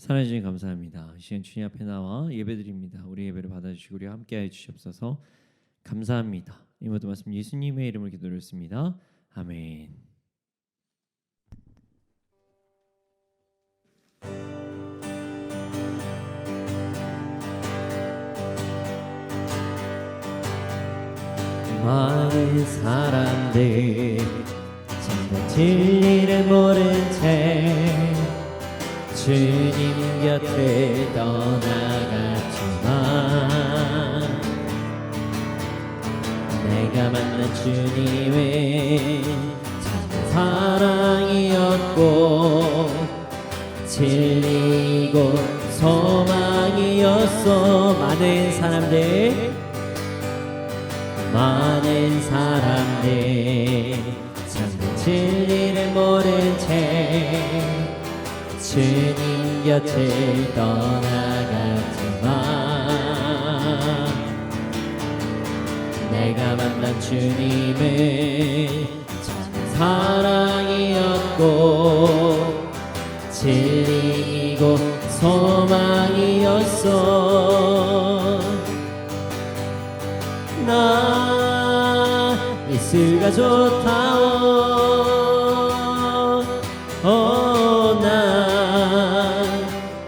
사랑해 주님 감사합니다. 이 시간 주님 앞에 나와 예배드립니다. 우리 예배를 받아주시고 우리와 함께하여 주시옵소서. 감사합니다. 이 모든 말씀 예수님의 이름으로 기도드렸습니다. 아멘. 많은 사람들 정말 진리를 모른 채 주님 곁을 떠나갔지만 내가 만난 주님은 참 사랑이었고 진리고 소망이었어. 많은 사람들 참 진리를 모른 채 주님 곁을 떠나갔지만 내가 만난 주님은 참 사랑이었고 진리이고 소망이었어. 나 예수가 좋다오. 나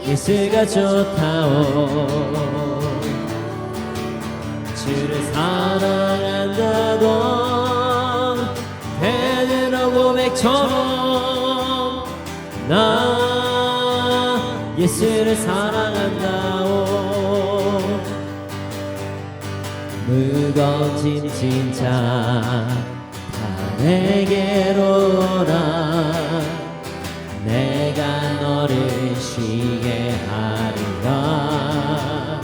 예수가 좋다오. 주를 사랑한다던 베드로 고백처럼 나 예수를 사랑한다오. 무거운 짐 진짜 다 내게로 오라. 내가 너를 쉬게 하리라.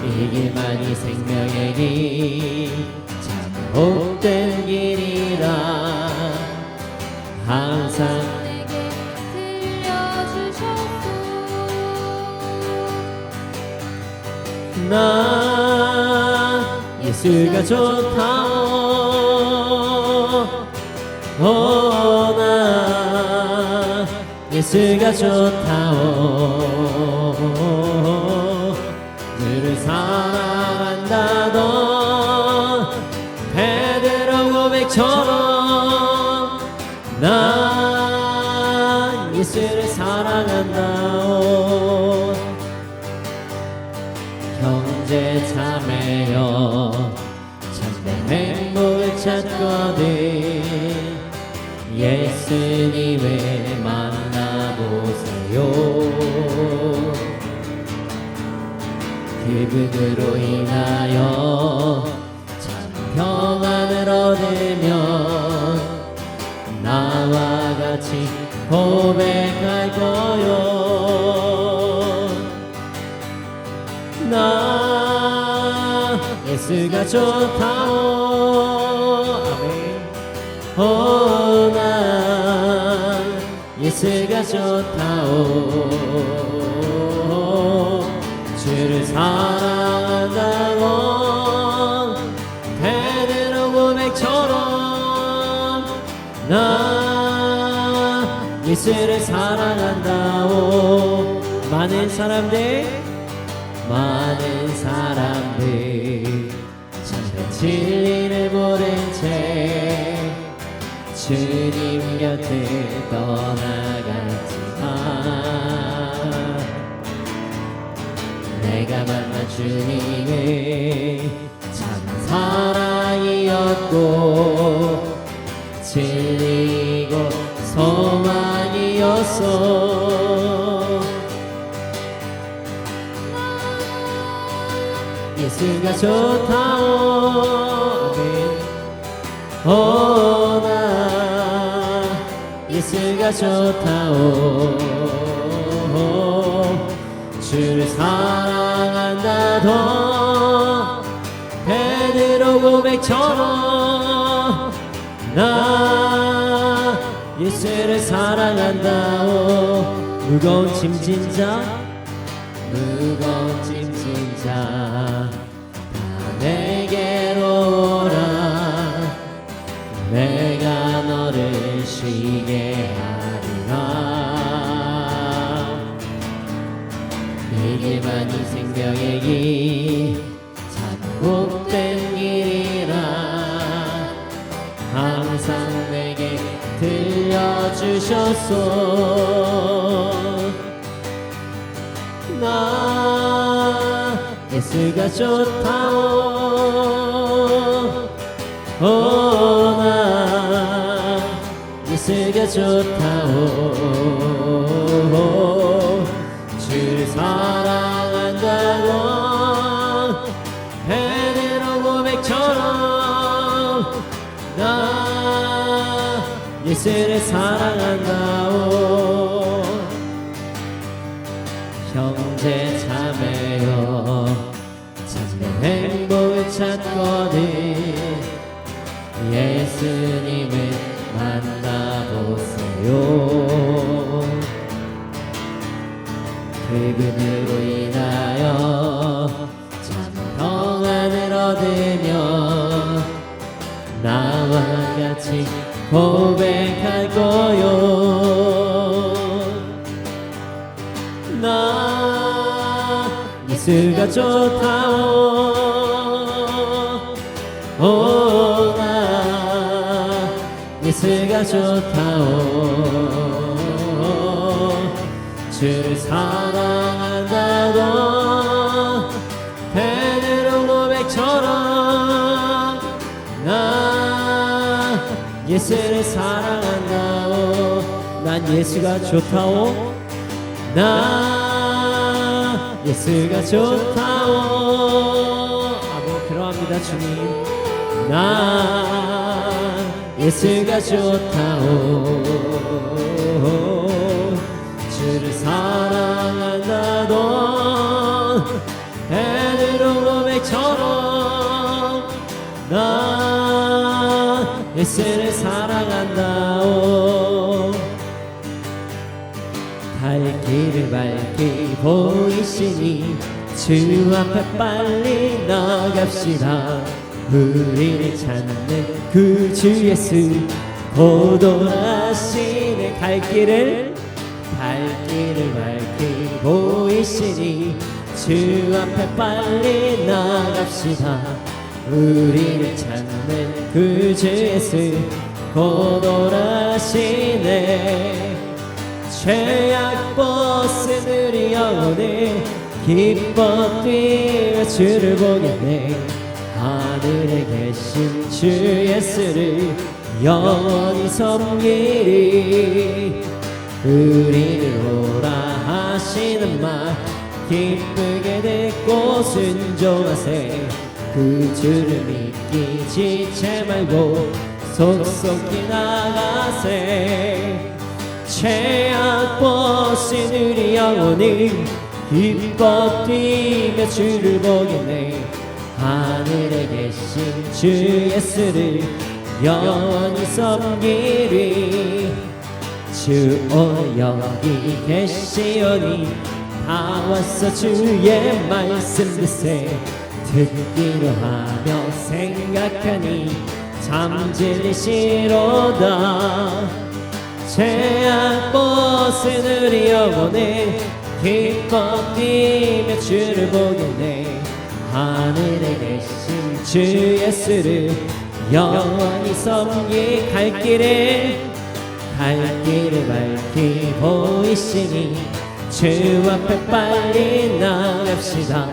이 길만이 생명의 길 참 복된 길이라. 항상 내게 들려주셨소. 나 예수가 좋다오. 나 예수가 좋다오. 주를 사랑한다던 베드로 고백처럼 나 예수를 사랑한다오. 형제 자매여 참된 행복을 찾거든 예수님을 만나보세요. 그분으로 인하여 참 평안을 얻으면 나와 같이 고백할 거요. 나 예수가 좋다오. 아멘. 나 예수가 좋다오. 주를 사랑한다고 베드로 고백처럼 나 예수를 사랑한다오. 많은 사람들 참된 진리를 모른 채 주님 곁을 떠나갔지만 내가 만난 주님은 참 사랑이었고 진리고 소망이었어. 예수가 좋다오. 나 예수가 좋다오. 주를 사랑한다던 베드로 고백처럼 나 예수를 사랑한다오. 무거운 짐 진자 다 내게로 오라. 내가 너를 쉬게 하리라. 예수가 좋다오 나 예수가 좋다오 주를 사랑한다고 베드로 고백처럼 나 예수를 사랑한다오 형제 자매여 찾는 행복을 찾거든 예수님을 만나보세요 그분으로 인하여 참 평안을 얻으며 나와 같이 고백할 거요 나 예수가 좋다오 나 예수가 좋다오 주를 사랑한다고 베드로 고백처럼 나 예수를 사랑한다오 난 예수가 좋다오 나 예수가 좋다오 아멘 그러합니다 주님 나 예수가 좋다오 주를 사랑한다던 베드로 고백처럼 나 예수를 사랑한다오 갈 길을 밝히 보이시니 주 앞에 빨리 나갑시다 우리를 찾는 그 주 예수 고도하시네 갈 길을 밝히 보이시니 주 앞에 빨리 나갑시다 우리를 찾는 그 주 예수 고도하시네 죄악 벗은 영혼을 기뻐 뛰며 주를 보겠네 하늘에 계신 주 예수를 영원히 섬기리 우리를 오라 하시는 말 기쁘게 듣고 순종하세 그 주를 믿기 지체 말고 속속히 나가세 죄악 벗은 우리 영혼이 기뻐 뛰며 주를 보겠네 하늘에 계신 주 예수를 영원히 섬기리 주 오늘 여기 계시오니 다 왔어 주의 말씀 듣세 듣기로 하며 생각하니 참 진리시로다 죄악 벗은 우리 영혼을 기뻐 뛰며 주를 보겠네 하늘에 계신 주 예수를 영원히 섬기 갈 길을 밝히 보이시니 주 앞에 빨리 나갑시다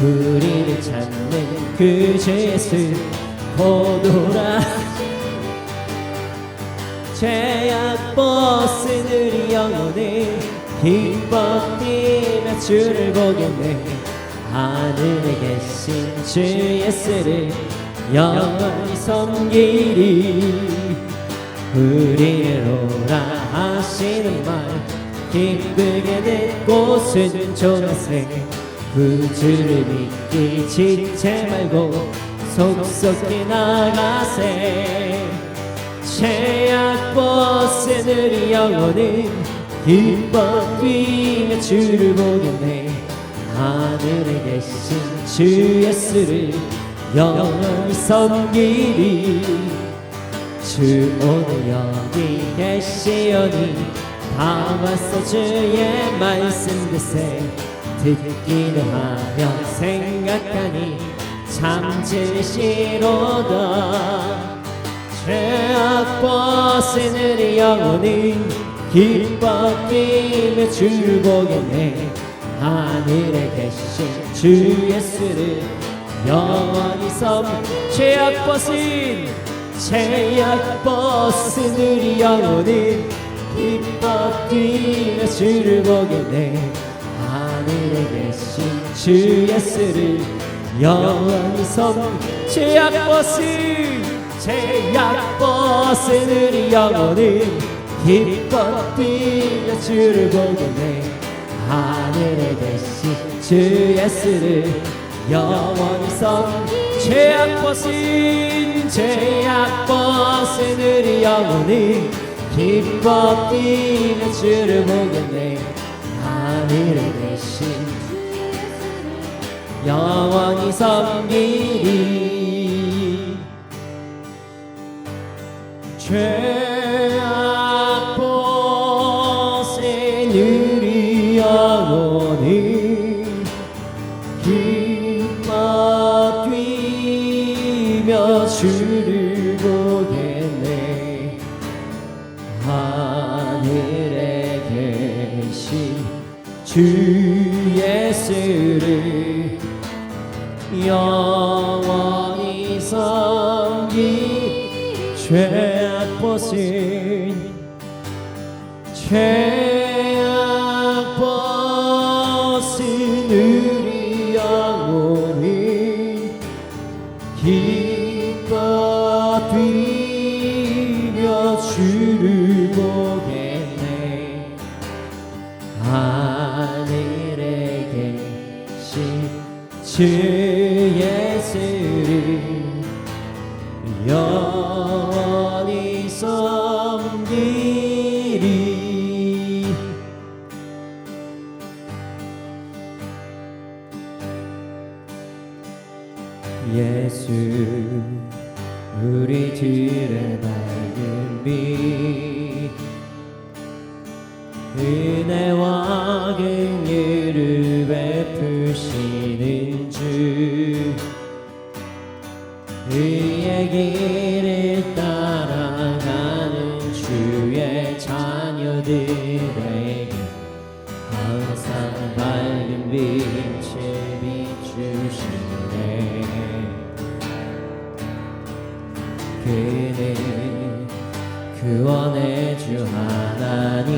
우리를 찾는 그 주 예수 고도라 죄악 벗은 우리 영혼을 기뻐 뛰며 주를 보겠네 하늘에 계신 주 예수를 영원히 섬기리 우리를 오라 하시는 말 기쁘게 듣고 순종하세 그 주를 믿기 지체 말고 속속히 나가세 죄악 벗은 우리 영혼은 기뻐 뛰며 주를 보겠네 하늘에 계신 주 예수를 영원히 섬기리 주 오늘 여기 계시오니 다 왔어 주의 말씀 듣세 듣기도 하며 생각하니 참 진리시로다 죄악 벗은 우리 영혼은 기뻐 뛰며 주를 보겠네 하늘에 계신 주 예수를 영원히 섬기 죄악 벗은 우리 영혼은 기뻐 뛰며 주를 보겠네. 하늘에 계신 주 예수를 영원히 섬기 죄악 벗은 우리 영혼은 기뻐 뛰며 주를 보겠네. 하늘에 계신 주 예수를 영원히 섬기 죄악 벗은 우리 영혼은 기뻐 뛰며 주를 보겠네. 하늘에 계신 주 예수를 영원히 섬기리. 죄악 벗은 우리 영혼은 기뻐 뛰며 주를 보겠네. 하늘에 계신 주 예수를 영원히 섬기 죄악 벗은 우리 영혼은 기뻐 뛰며 주를 보겠네. 하늘에 계신 주 예수를 영원히 섬기리. 예수 우리들의 밝은 빛 은혜와 긍휼을 베푸시는 주 의의 길을 따라가는 주의 자녀들에게 항상 밝은 빛을 비추시네. 그는 구원의 주 하나님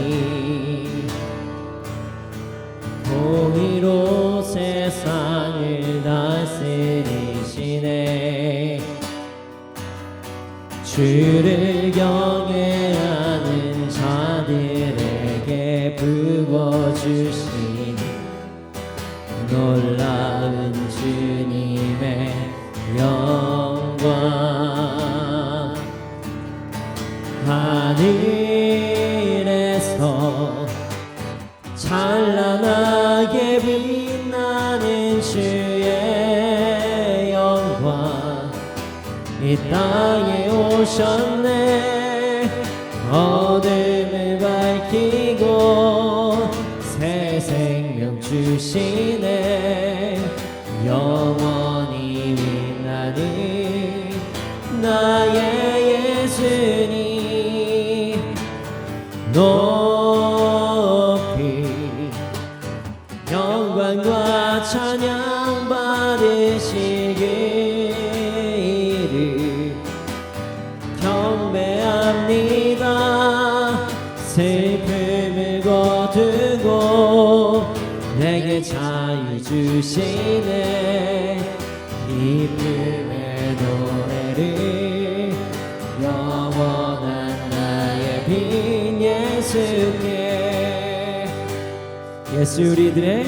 공의로 세상을 다스리시네. 주를 경외하는 자들에게 부어주신 놀라운 주님의 영광. 하늘에서 찬란하게 빛나는 주의 영광 이 땅에 오셨네. 어둠을 밝히고 새 생명 주시네. 영원히 빛나는 나의 예수님 높이 영광과 찬양 받으시기를 경배합니다. 슬픔을 거두고 내게 자유 주시네. 기쁨의 노래를 영원한 나의 빈 예수께. 예수 우리들의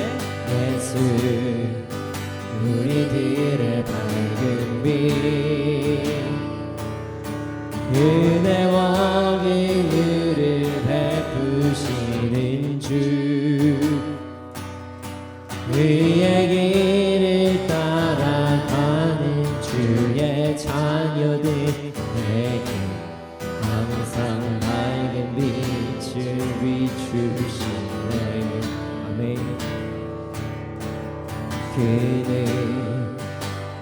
밝은 빛 은혜와 긍휼을 베푸시는 주 의의 길을 따라가는 주의 자녀들에게 항상 밝은 빛을 비추시네. 아멘. 그는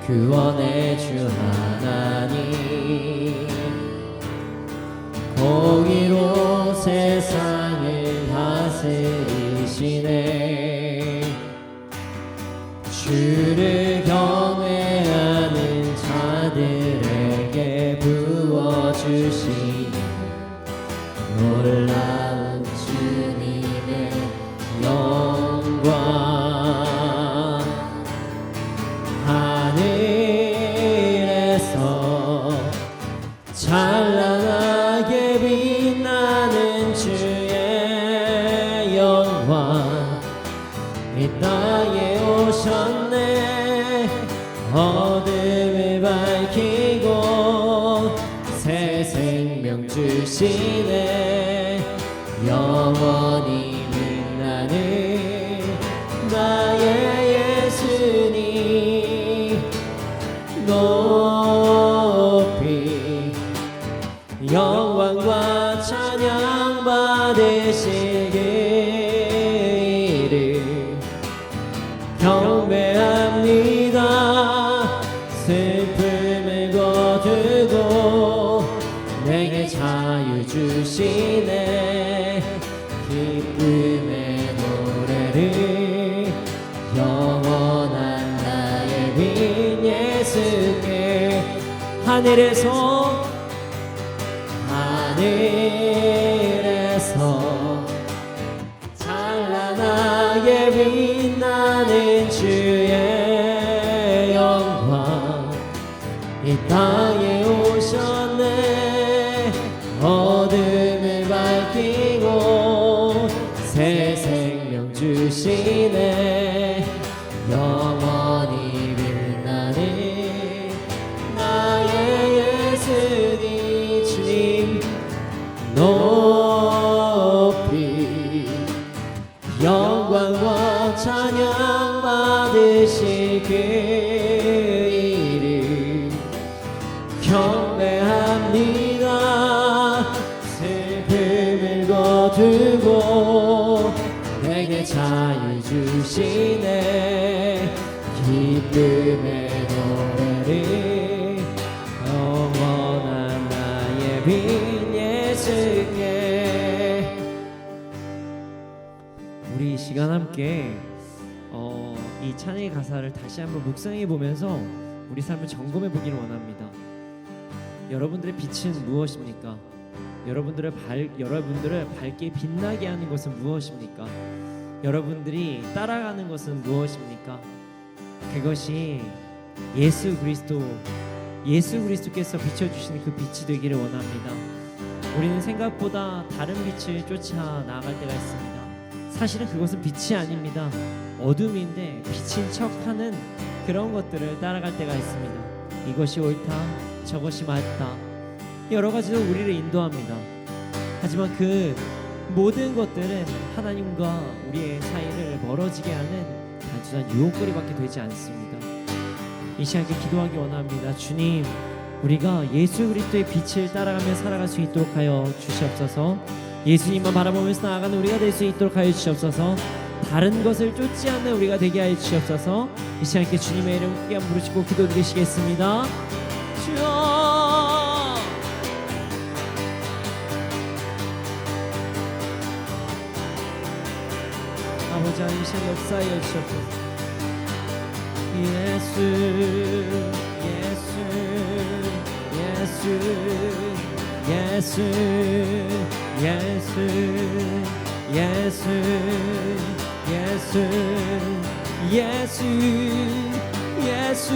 구원의 주 하나님 공의로 세상을 다스리시네. 주를 경외하는 자들에게 부어주시는 놀라운 주님의 영광 하늘에서 찬란하게 빛나는 주의 영광 이 땅에 오셨네 어둠을 밝히고 새 생명 주시네 영원히 빛나는 나의 예수님 높이 영광과 찬양 받으시기를 경배합니다 슬픔을 거두고 내게 자유 주시네 기쁨의 노래를 영원한 나의 빈 예수께 하늘에서 찬란하게 빛나는 주의 영광 이 땅에 오셨네 어둠을 밝히고 새 생명 주시네 영원히 빛나는 나의 예수님 주님 높이 영광과 찬양 받으시기를 경배합니다 슬픔을 거두고 내게 자유 주시네 기쁨의 노래를 영원한 나의 빈 예수께 우리 이 시간 함께 이 찬양의 가사를 다시 한번 묵상해 보면서 우리 삶을 점검해 보기를 원합니다. 여러분들의 빛은 무엇입니까? 여러분들을 밝게 빛나게 하는 것은 무엇입니까? 여러분들이 따라가는 것은 무엇입니까? 그것이 예수 그리스도께서 비춰주시는 그 빛이 되기를 원합니다. 우리는 생각보다 다른 빛을 쫓아 나아갈 때가 있습니다. 사실은 그것은 빛이 아닙니다. 어둠인데 빛인 척하는 그런 것들을 따라갈 때가 있습니다. 이것이 옳다, 저것이 맞다, 여러 가지로 우리를 인도합니다. 하지만 그 모든 것들은 하나님과 우리의 사이를 멀어지게 하는 단순한 유혹거리밖에 되지 않습니다. 이 시간에 기도하기 원합니다. 주님, 우리가 예수 그리스도의 빛을 따라가며 살아갈 수 있도록 하여 주시옵소서. 예수님만 바라보면서 나아가는 우리가 될 수 있도록 하여 주시옵소서. 다른 것을 쫓지 않는 우리가 되게 하여 주시옵소서. 이 시간에 주님의 이름 크게 한번 부르시고 기도드리시겠습니다. 주여, 아버지 하나님, 이 시간 역사하여 주시옵소서. 예수 예수 예수 예수 예수 예수 예수 예수 예수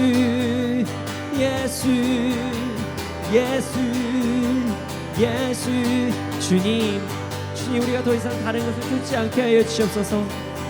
예수 예수 예수 주님 우리가 더 이상 다른 것을 쫓지 않게 하여 주시옵소서.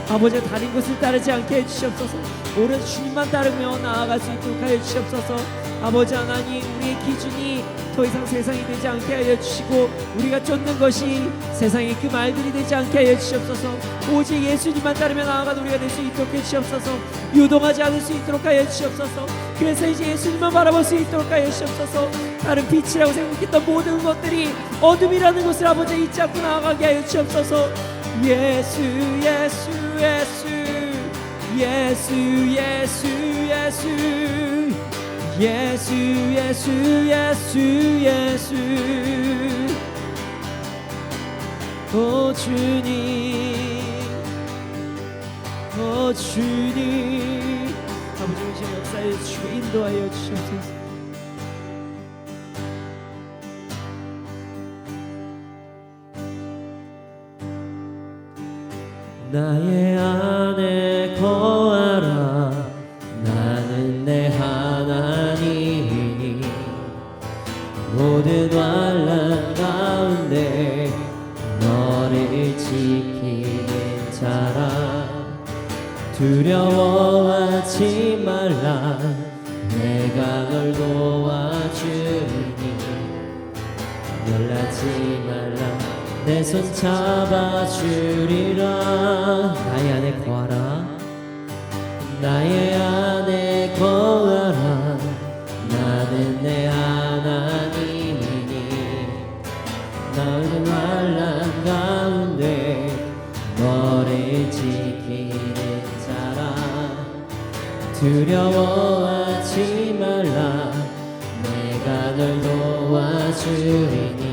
아버지, 다른 것을 따르지 않게 해 주시옵소서. 오로지 주님만 따르며 나아갈 수 있도록 하여 주시옵소서. 아버지 하나님, 우리의 기준이 더 이상 세상이 되지 않게 하여 주시고, 우리가 쫓는 것이 세상의 그 말들이 되지 않게 하여 주시옵소서. 오직 예수님만 따르며 나아가는 우리가 될 수 있도록 해 주시옵소서. 유동하지 않을 수 있도록 하여 주시옵소서. 그래서 이제 예수님만 바라볼 수 있도록 하여 주시옵소서. 다른 빛이라고 생각했던 모든 것들이 어둠이라는 것을 아버지 잊지 않고 나아가게 하여 주시옵소서. 예수 예수 예수 예수 예수 예수 예수 예수 예수 예수 오 주님 오 주님 주 인도하여 주옵소서. 나의 안에 거하라. 나는 내 하나님이니 모든 환난 가운데 너를 지키는 자라. 두려워하지 말라. 내가 널 도와주니 놀라지 말라. 내 손 잡아주리라. 나의 안에 거하라. 나의 안에 거하라. 나는 내 하나님이니 너는 환난 가운데 너를 지키는 자라. 두려워하지 말라. 내가 널 도와주리니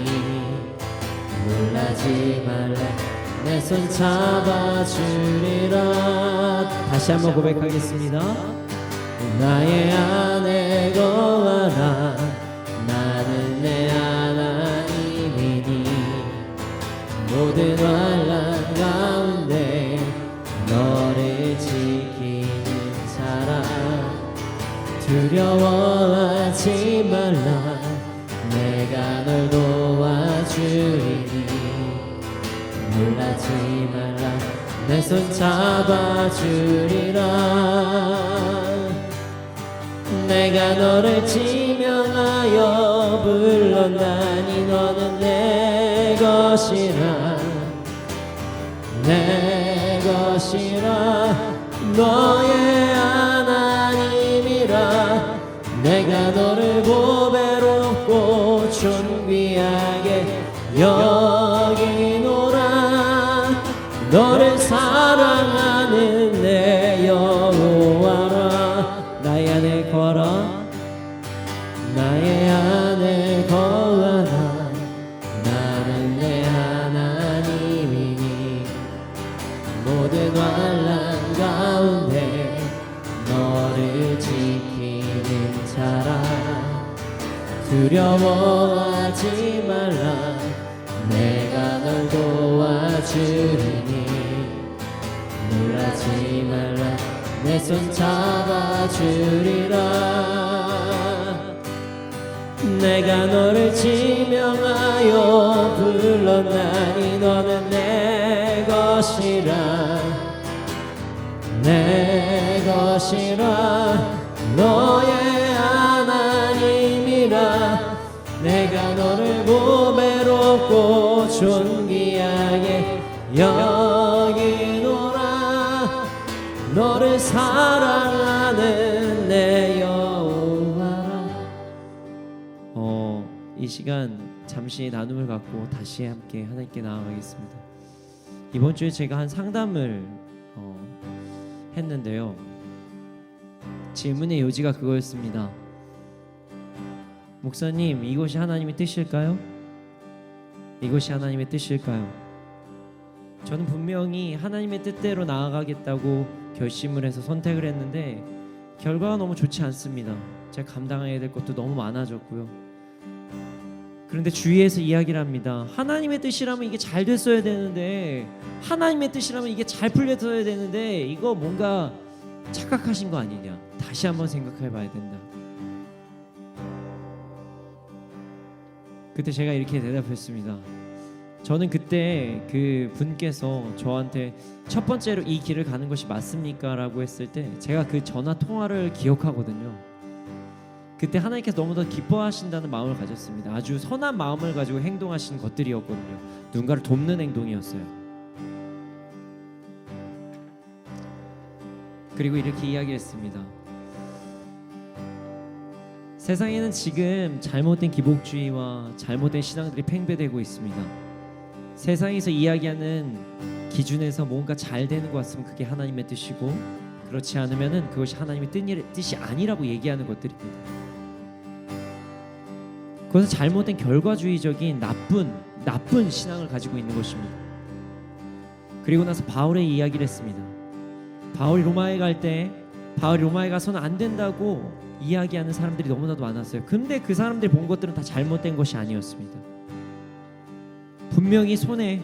놀라지 말라. 내 손 잡아주리라. 다시 한번 고백하겠습니다. 나의 안에 거하라. 나는 내 하나님이니 모든 환난 가운데 너를 지키는 자라. 두려워하지 말라. 내가 널 도와주리니 놀라지 말라. 내 손 잡아주리라. 내가 너를 지명하여 불렀나니 너는 내 것이라. 내 것이라. 너의 하나님이라. 내가 너를 보배롭고 존귀하게 여기노라. 너를 사랑하는 내 여호와라. 나의 안에 거하라. 나의 안에 거하라. 나는 내 하나님이니 모든 환난 가운데 너를 지키는 자라. 두려워하지 말라. 내가 널 도와주리니 놀라지 말라. 내 손 잡아주리라. 내가 너를 지명하여 불렀나니 너는 내 것이라. 내 것이라. 너의 하나님이라. 내가 너를 보배롭고 존귀하게 여기노라. 너를 사랑하는 내 여호와라. 이 시간 잠시 나눔을 갖고 다시 함께 하나님께 나아가겠습니다. 이번 주에 제가 한 상담을 했는데요. 질문의 요지가 그거였습니다. 목사님, 이것이 하나님의 뜻일까요? 이것이 하나님의 뜻일까요? 저는 분명히 하나님의 뜻대로 나아가겠다고 결심을 해서 선택을 했는데 결과가 너무 좋지 않습니다. 제가 감당해야 될 것도 너무 많아졌고요. 그런데 주위에서 이야기를 합니다. 하나님의 뜻이라면 이게 잘 됐어야 되는데, 하나님의 뜻이라면 이게 잘 풀렸어야 되는데 이거 뭔가 착각하신 거 아니냐, 다시 한번 생각해 봐야 된다. 그때 제가 이렇게 대답했습니다. 저는 그때 그 분께서 저한테 첫 번째로 이 길을 가는 것이 맞습니까? 라고 했을 때 제가 그 전화 통화를 기억하거든요. 그때 하나님께서 너무도 기뻐하신다는 마음을 가졌습니다. 아주 선한 마음을 가지고 행동하신 것들이었거든요. 누군가를 돕는 행동이었어요. 그리고 이렇게 이야기했습니다. 세상에는 지금 잘못된 기복주의와 잘못된 신앙들이 팽배되고 있습니다. 세상에서 이야기하는 기준에서 뭔가 잘 되는 것 같으면 그게 하나님의 뜻이고, 그렇지 않으면 그것이 하나님의 뜻이 아니라고 얘기하는 것들입니다. 그것은 잘못된 결과주의적인 나쁜 신앙을 가지고 있는 것입니다. 그리고 나서 바울의 이야기를 했습니다. 바울이 로마에 갈 때 바울이 로마에 가서는 안 된다고 이야기하는 사람들이 너무나도 많았어요. 근데 그 사람들이 본 것들은 다 잘못된 것이 아니었습니다. 분명히 손에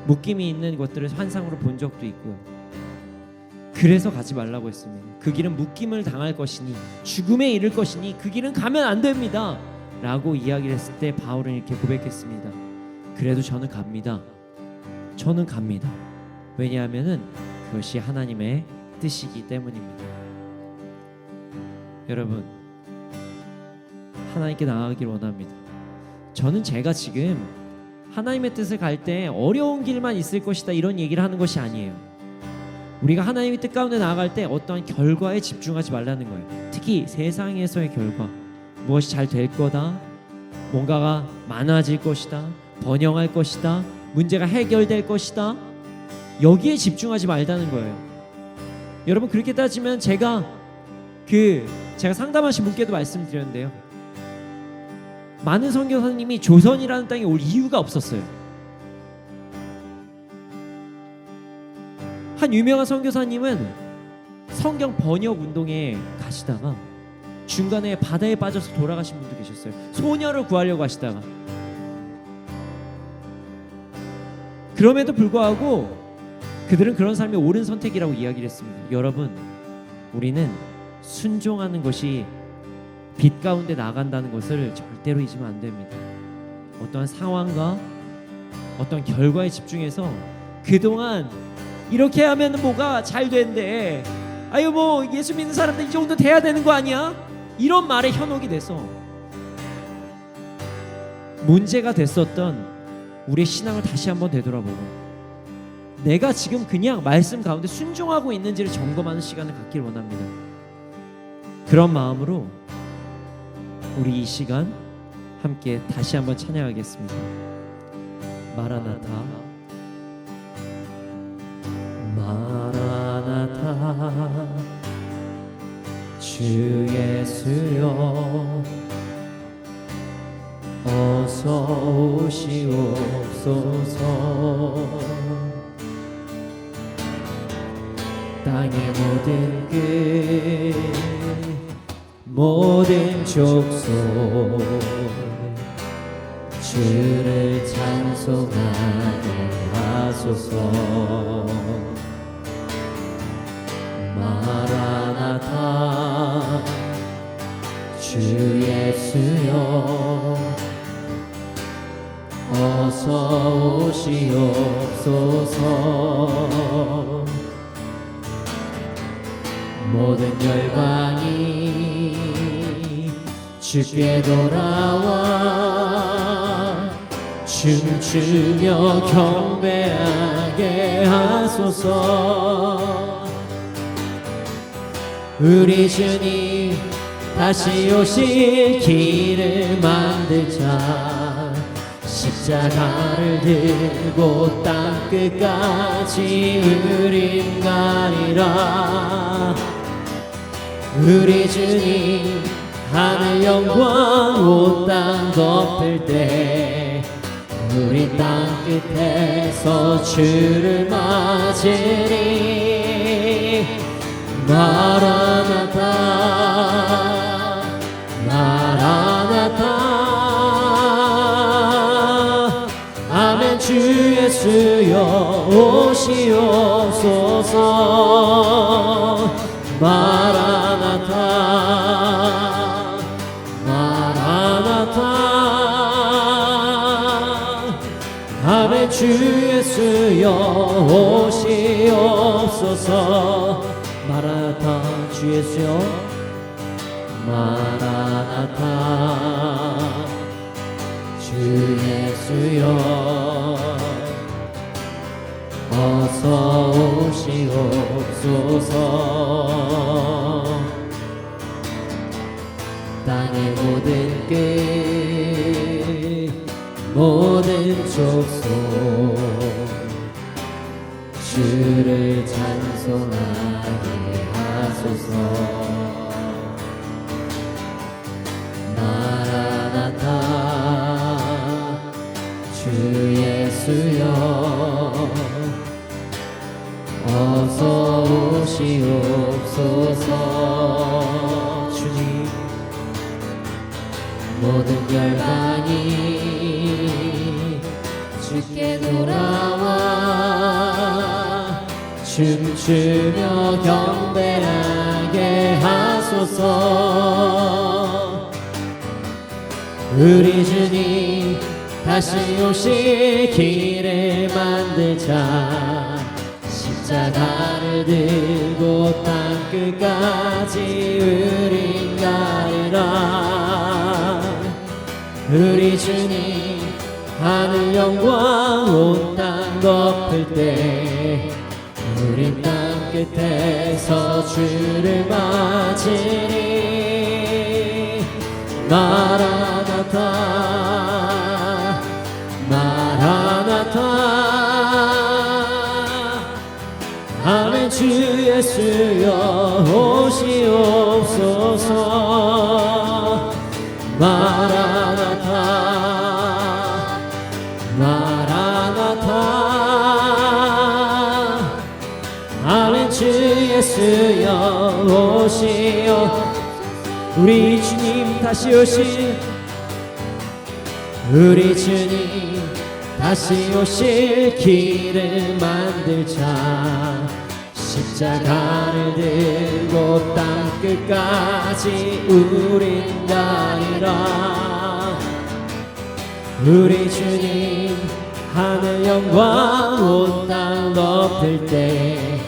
묶임이 있는 것들을 환상으로 본 적도 있고요. 그래서 가지 말라고 했습니다. 그 길은 묶임을 당할 것이니 죽음에 이를 것이니 그 길은 가면 안 됩니다 라고 이야기를 했을 때 바울은 이렇게 고백했습니다. 그래도 저는 갑니다. 저는 갑니다. 왜냐하면 그것이 하나님의 뜻이기 때문입니다. 여러분, 하나님께 나아가길 원합니다. 저는 제가 지금 하나님의 뜻을 갈 때 어려운 길만 있을 것이다 이런 얘기를 하는 것이 아니에요. 우리가 하나님의 뜻 가운데 나아갈 때 어떠한 결과에 집중하지 말라는 거예요. 특히 세상에서의 결과, 무엇이 잘 될 거다, 뭔가가 많아질 것이다, 번영할 것이다, 문제가 해결될 것이다, 여기에 집중하지 말라는 거예요. 여러분, 그렇게 따지면 제가 상담하신 분께도 말씀드렸는데요, 많은 선교사님이 조선이라는 땅에 올 이유가 없었어요. 한 유명한 선교사님은 성경 번역 운동에 가시다가 중간에 바다에 빠져서 돌아가신 분도 계셨어요. 소녀를 구하려고 하시다가. 그럼에도 불구하고 그들은 그런 삶이 옳은 선택이라고 이야기를 했습니다. 여러분, 우리는 순종하는 것이 빛 가운데 나간다는 것을 절대로 잊으면 안 됩니다. 어떠한 상황과 어떤 결과에 집중해서 그동안 이렇게 하면 뭐가 잘 된대, 아유 뭐 예수 믿는 사람들 이 정도 돼야 되는 거 아니야? 이런 말에 현혹이 돼서 문제가 됐었던 우리의 신앙을 다시 한번 되돌아보고 내가 지금 그냥 말씀 가운데 순종하고 있는지를 점검하는 시간을 갖길 원합니다. 그런 마음으로 우리 이 시간 함께 다시 한번 찬양하겠습니다. 마라나타, 마라나타, 주 예수여 어서 오시옵소서. 땅의 모든 끝, 모든 족속 주를 찬송하게 하소서. 마라나타, 주 예수여 어서 오시옵소서. 모든 열방이 주께 돌아와 춤추며 경배하게 하소서. 우리 주님 다시 오실 길을 만들자. 십자가를 들고 땅끝까지 우린 가리라. 우리 주님 하늘 영광 온 땅 덮을 때 우리 땅끝에서 주를 맞으리. 마라나타, 마라나타, 아멘. 주 예수여 오시옵소서. 마라나타, 마라나타, 아멘. 주 예수여 오시옵소서. 마라나타, 주 예수여 마라나타, 주 예수여 어서 오시옵소서. 땅의 모든 끝, 모든 족속 주를 찬송하게 하소서. 마라나타, 주 예수여 어서 오시옵소서. 모든 열방이 주께 돌아와 춤추며 경배하게 하소서. 우리 주님 다시 오실 길을 만들자. 십자가를 들고 땅끝까지 우린 가리라. 우리 주님 하늘 영광 온 땅 덮을 때 우린 땅끝에서 주를 맞으리. 마라나타 마라나타 아멘. 주 예수여 오시옵소서. 마라나타 마라나타 아멘. 주 예수여 오시옵소서. 우리 주님 다시 오실, 우리 주님 다시 오실 길을 만들자. 십자가를 들고 땅끝까지 우린 가리라. 우리 주님 하늘 영광 온 땅 덮을 때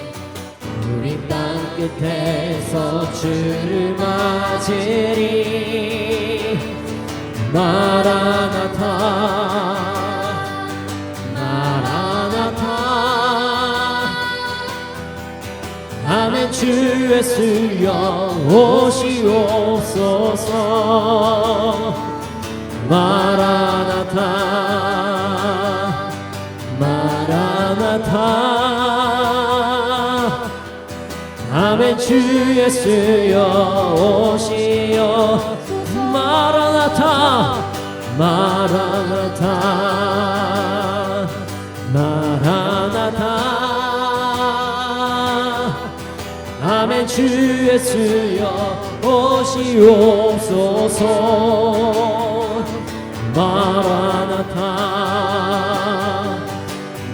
우리 땅끝에서 주를 맞으리. 마라나타 마라나타 아멘. 주 예수여 오시옵소서. 마라나타 마라나타 아멘. 주 예수여 오시옵소서. 마라나타 마라나타 마라나타 아멘. 주 예수여 오시옵소서. 마라나타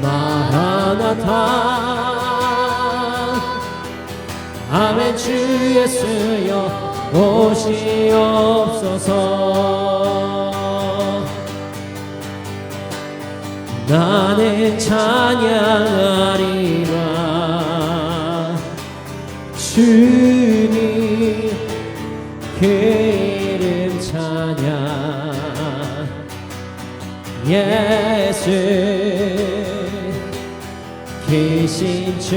마라나타 아멘. 주 예수여 오시옵소서. 나는 찬양하리라. 주님 그 이름 찬양. 예수 계신 주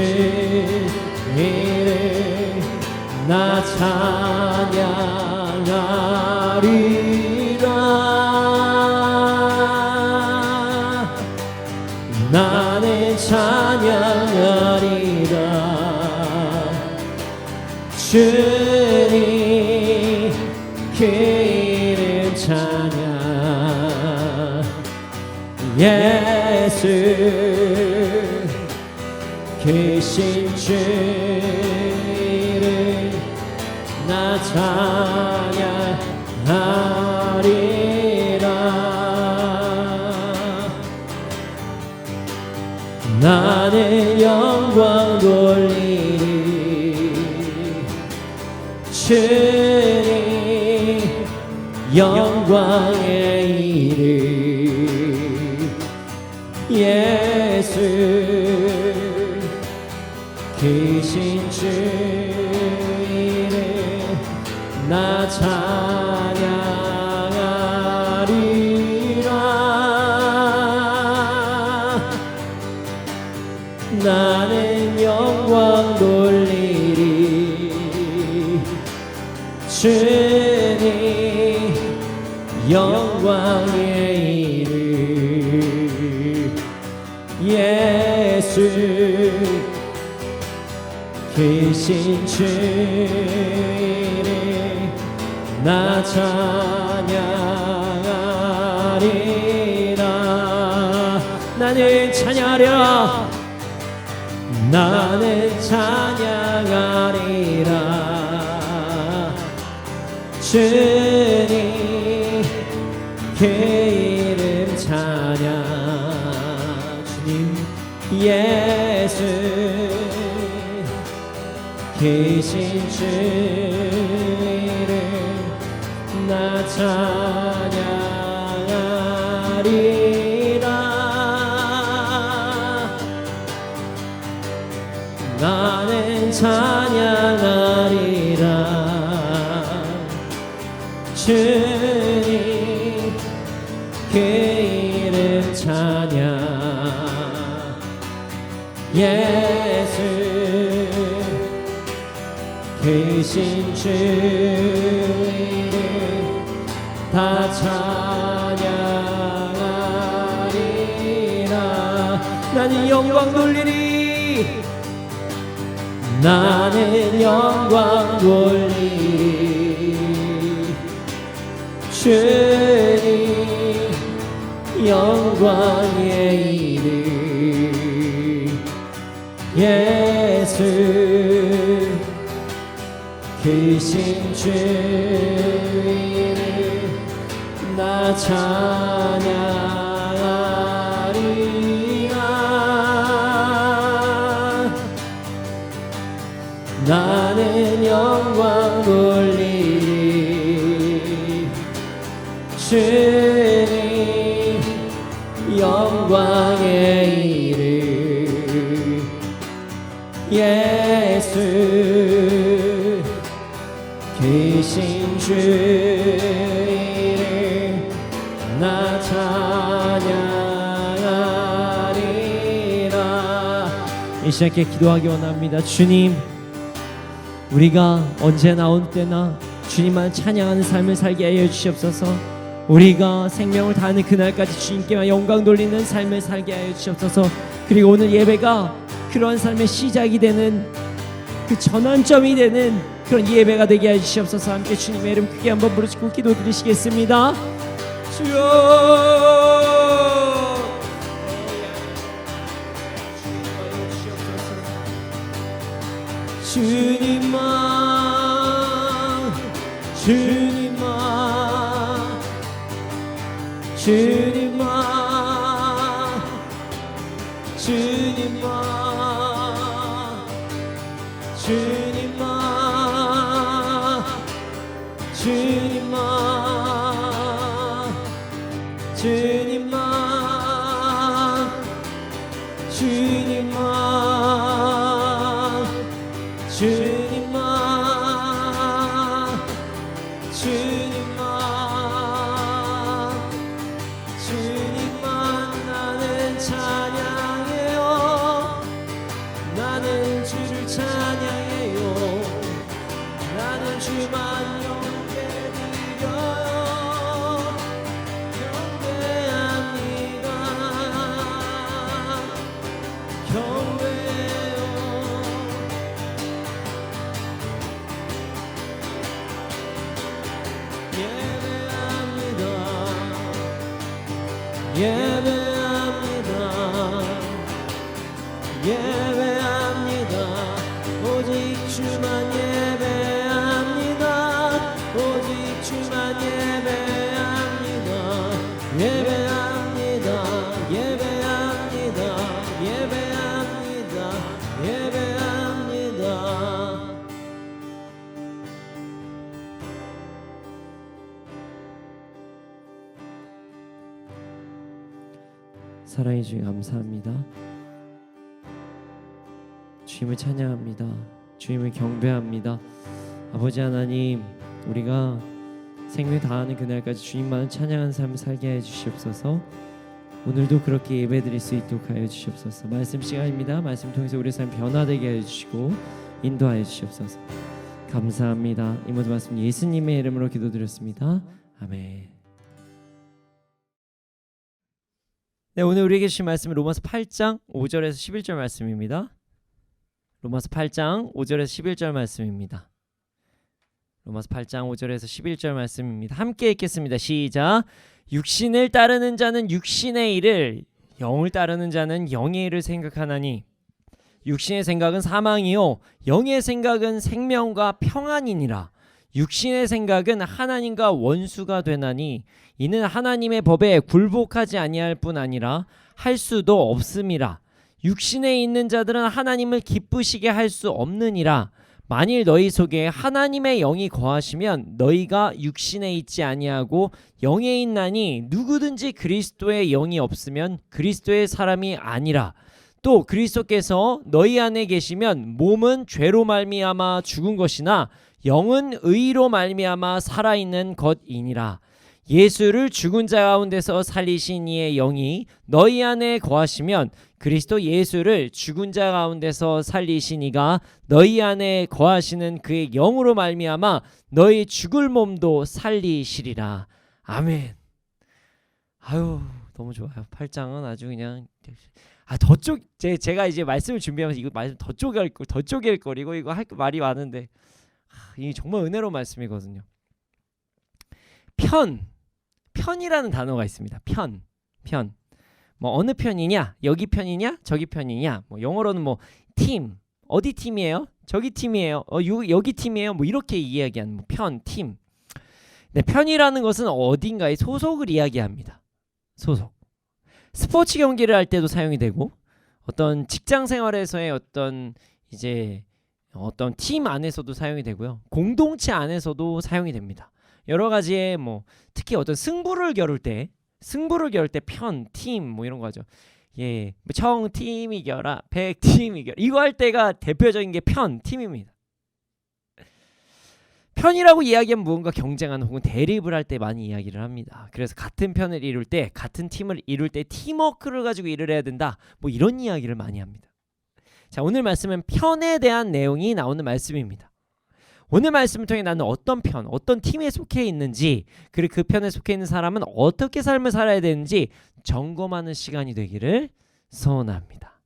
이름 나 찬양하리라. 나는 찬양하리라. 주님 그 이름 찬양. 예수 계신 주 이름 나 찬양하리라. 나는 영광 돌리리. 주님 영광의 이름. 예수 계신 주 이름 나 찬양하리라. 나는 영광 돌리리. 주님 영광의 이름. 예수 계신 주 이름 나 찬양하리라. 나는 찬양하리라. 나는 찬양하리라. 주님 그 이름 찬양 주님 예수 계신 주 이름 나 찬양하리라 나는 찬양하리라 주님 그 이름 찬양 예수 계신 주 이름 다 찬양하리라 나는 영광 돌리리 나는 영광 돌리리 주님 영광의 이름 예수 계신 주 이름 나 찬양하리라 나는 영광 돌리리 주님 영광의 이름 예수 계신 주 이름 나 찬양하리라 이 시간에 기도하기 원합니다. 주님 우리가 언제나 어느 때나 주님만 찬양하는 삶을 살게 하여 주시옵소서. 우리가 생명을 다하는 그날까지 주님께만 영광 돌리는 삶을 살게 하여 주시옵소서. 그리고 오늘 예배가 그런 삶의 시작이 되는 그 전환점이 되는 그런 예배가 되게 하여 주시옵소서. 함께 주님의 이름 크게 한번 부르시고 기도드리시겠습니다. 주여 주님만 주님만 주님만 주님만 주님만 주님만 주님만 주님만 주님만 주님만 주님만 나는 찬양해요 나는 주를 찬양해요 나는 주만 영광드려요 경배합니다 경배해요 예배합니다 예배합니다 오직 주만 예배합니다 오직 주만 예배합니다 예배합니다 예배합니다 예배합니다 예배합니다 사랑해 주님 감사합니다. 주님을 찬양합니다. 주님을 경배합니다. 아버지 하나님 우리가 생명 다하는 그날까지 주님만을 찬양하는 삶을 살게 해 주시옵소서. 오늘도 그렇게 예배드릴 수 있도록 하여 주시옵소서. 말씀 시간입니다. 말씀 통해서 우리 삶 변화되게 해 주시고 인도하여 주시옵소서. 감사합니다. 이 모든 말씀 예수님의 이름으로 기도드렸습니다. 아멘. 네, 오늘 우리에게 주신 말씀은 로마서 8장 5절에서 11절 말씀입니다. 로마서 8장 5절에서 11절 말씀입니다. 로마서 8장 5절에서 11절 말씀입니다. 함께 읽겠습니다. 시작. 육신을 따르는 자는 육신의 일을, 영을 따르는 자는 영의 일을 생각하나니 육신의 생각은 사망이요 영의 생각은 생명과 평안이니라. 육신의 생각은 하나님과 원수가 되나니 이는 하나님의 법에 굴복하지 아니할 뿐 아니라 할 수도 없음이라. 육신에 있는 자들은 하나님을 기쁘시게 할 수 없느니라. 만일 너희 속에 하나님의 영이 거하시면 너희가 육신에 있지 아니하고 영에 있나니 누구든지 그리스도의 영이 없으면 그리스도의 사람이 아니라. 또 그리스도께서 너희 안에 계시면 몸은 죄로 말미암아 죽은 것이나 영은 의로 말미암아 살아있는 것이니라. 예수를 죽은 자 가운데서 살리신 이의 영이 너희 안에 거하시면 그리스도 예수를 죽은 자 가운데서 살리신 이가 너희 안에 거하시는 그의 영으로 말미암아 너희 죽을 몸도 살리시리라. 아멘. 아유, 너무 좋아요. 8장은 아주 그냥 더쪽 제가 이제 말씀을 준비하면서 이거 말씀 더 쪼갤 거리고 이거 할 말이 많은데 이게 정말 은혜로운 말씀이거든요. 편이라는 단어가 있습니다. 편. 뭐 어느 편이냐? 여기 편이냐? 저기 편이냐? 뭐 영어로는 뭐 팀. 어디 팀이에요? 저기 팀이에요. 여기 팀이에요. 뭐 이렇게 이야기하는 뭐 편, 팀. 네, 편이라는 것은 어딘가에 소속을 이야기합니다. 소속. 스포츠 경기를 할 때도 사용이 되고 어떤 직장 생활에서의 어떤 팀 안에서도 사용이 되고요. 공동체 안에서도 사용이 됩니다. 여러 가지의 뭐 특히 어떤 승부를 겨룰 때 편, 팀 뭐 이런 거 하죠. 예, 청팀 이겨라, 백팀 이겨라. 이거 할 때가 대표적인 게 편, 팀입니다. 편이라고 이야기하면 무언가 경쟁하는 혹은 대립을 할 때 많이 이야기를 합니다. 그래서 같은 편을 이룰 때, 같은 팀을 이룰 때 팀워크를 가지고 일을 해야 된다. 뭐 이런 이야기를 많이 합니다. 자, 오늘 말씀은 편에 대한 내용이 나오는 말씀입니다. 오늘 말씀을 통해 나는 어떤 편, 어떤 팀에 속해 있는지, 그리고 그 편에 속해 있는 사람은 어떻게 삶을 살아야 되는지 점검하는 시간이 되기를 소원합니다.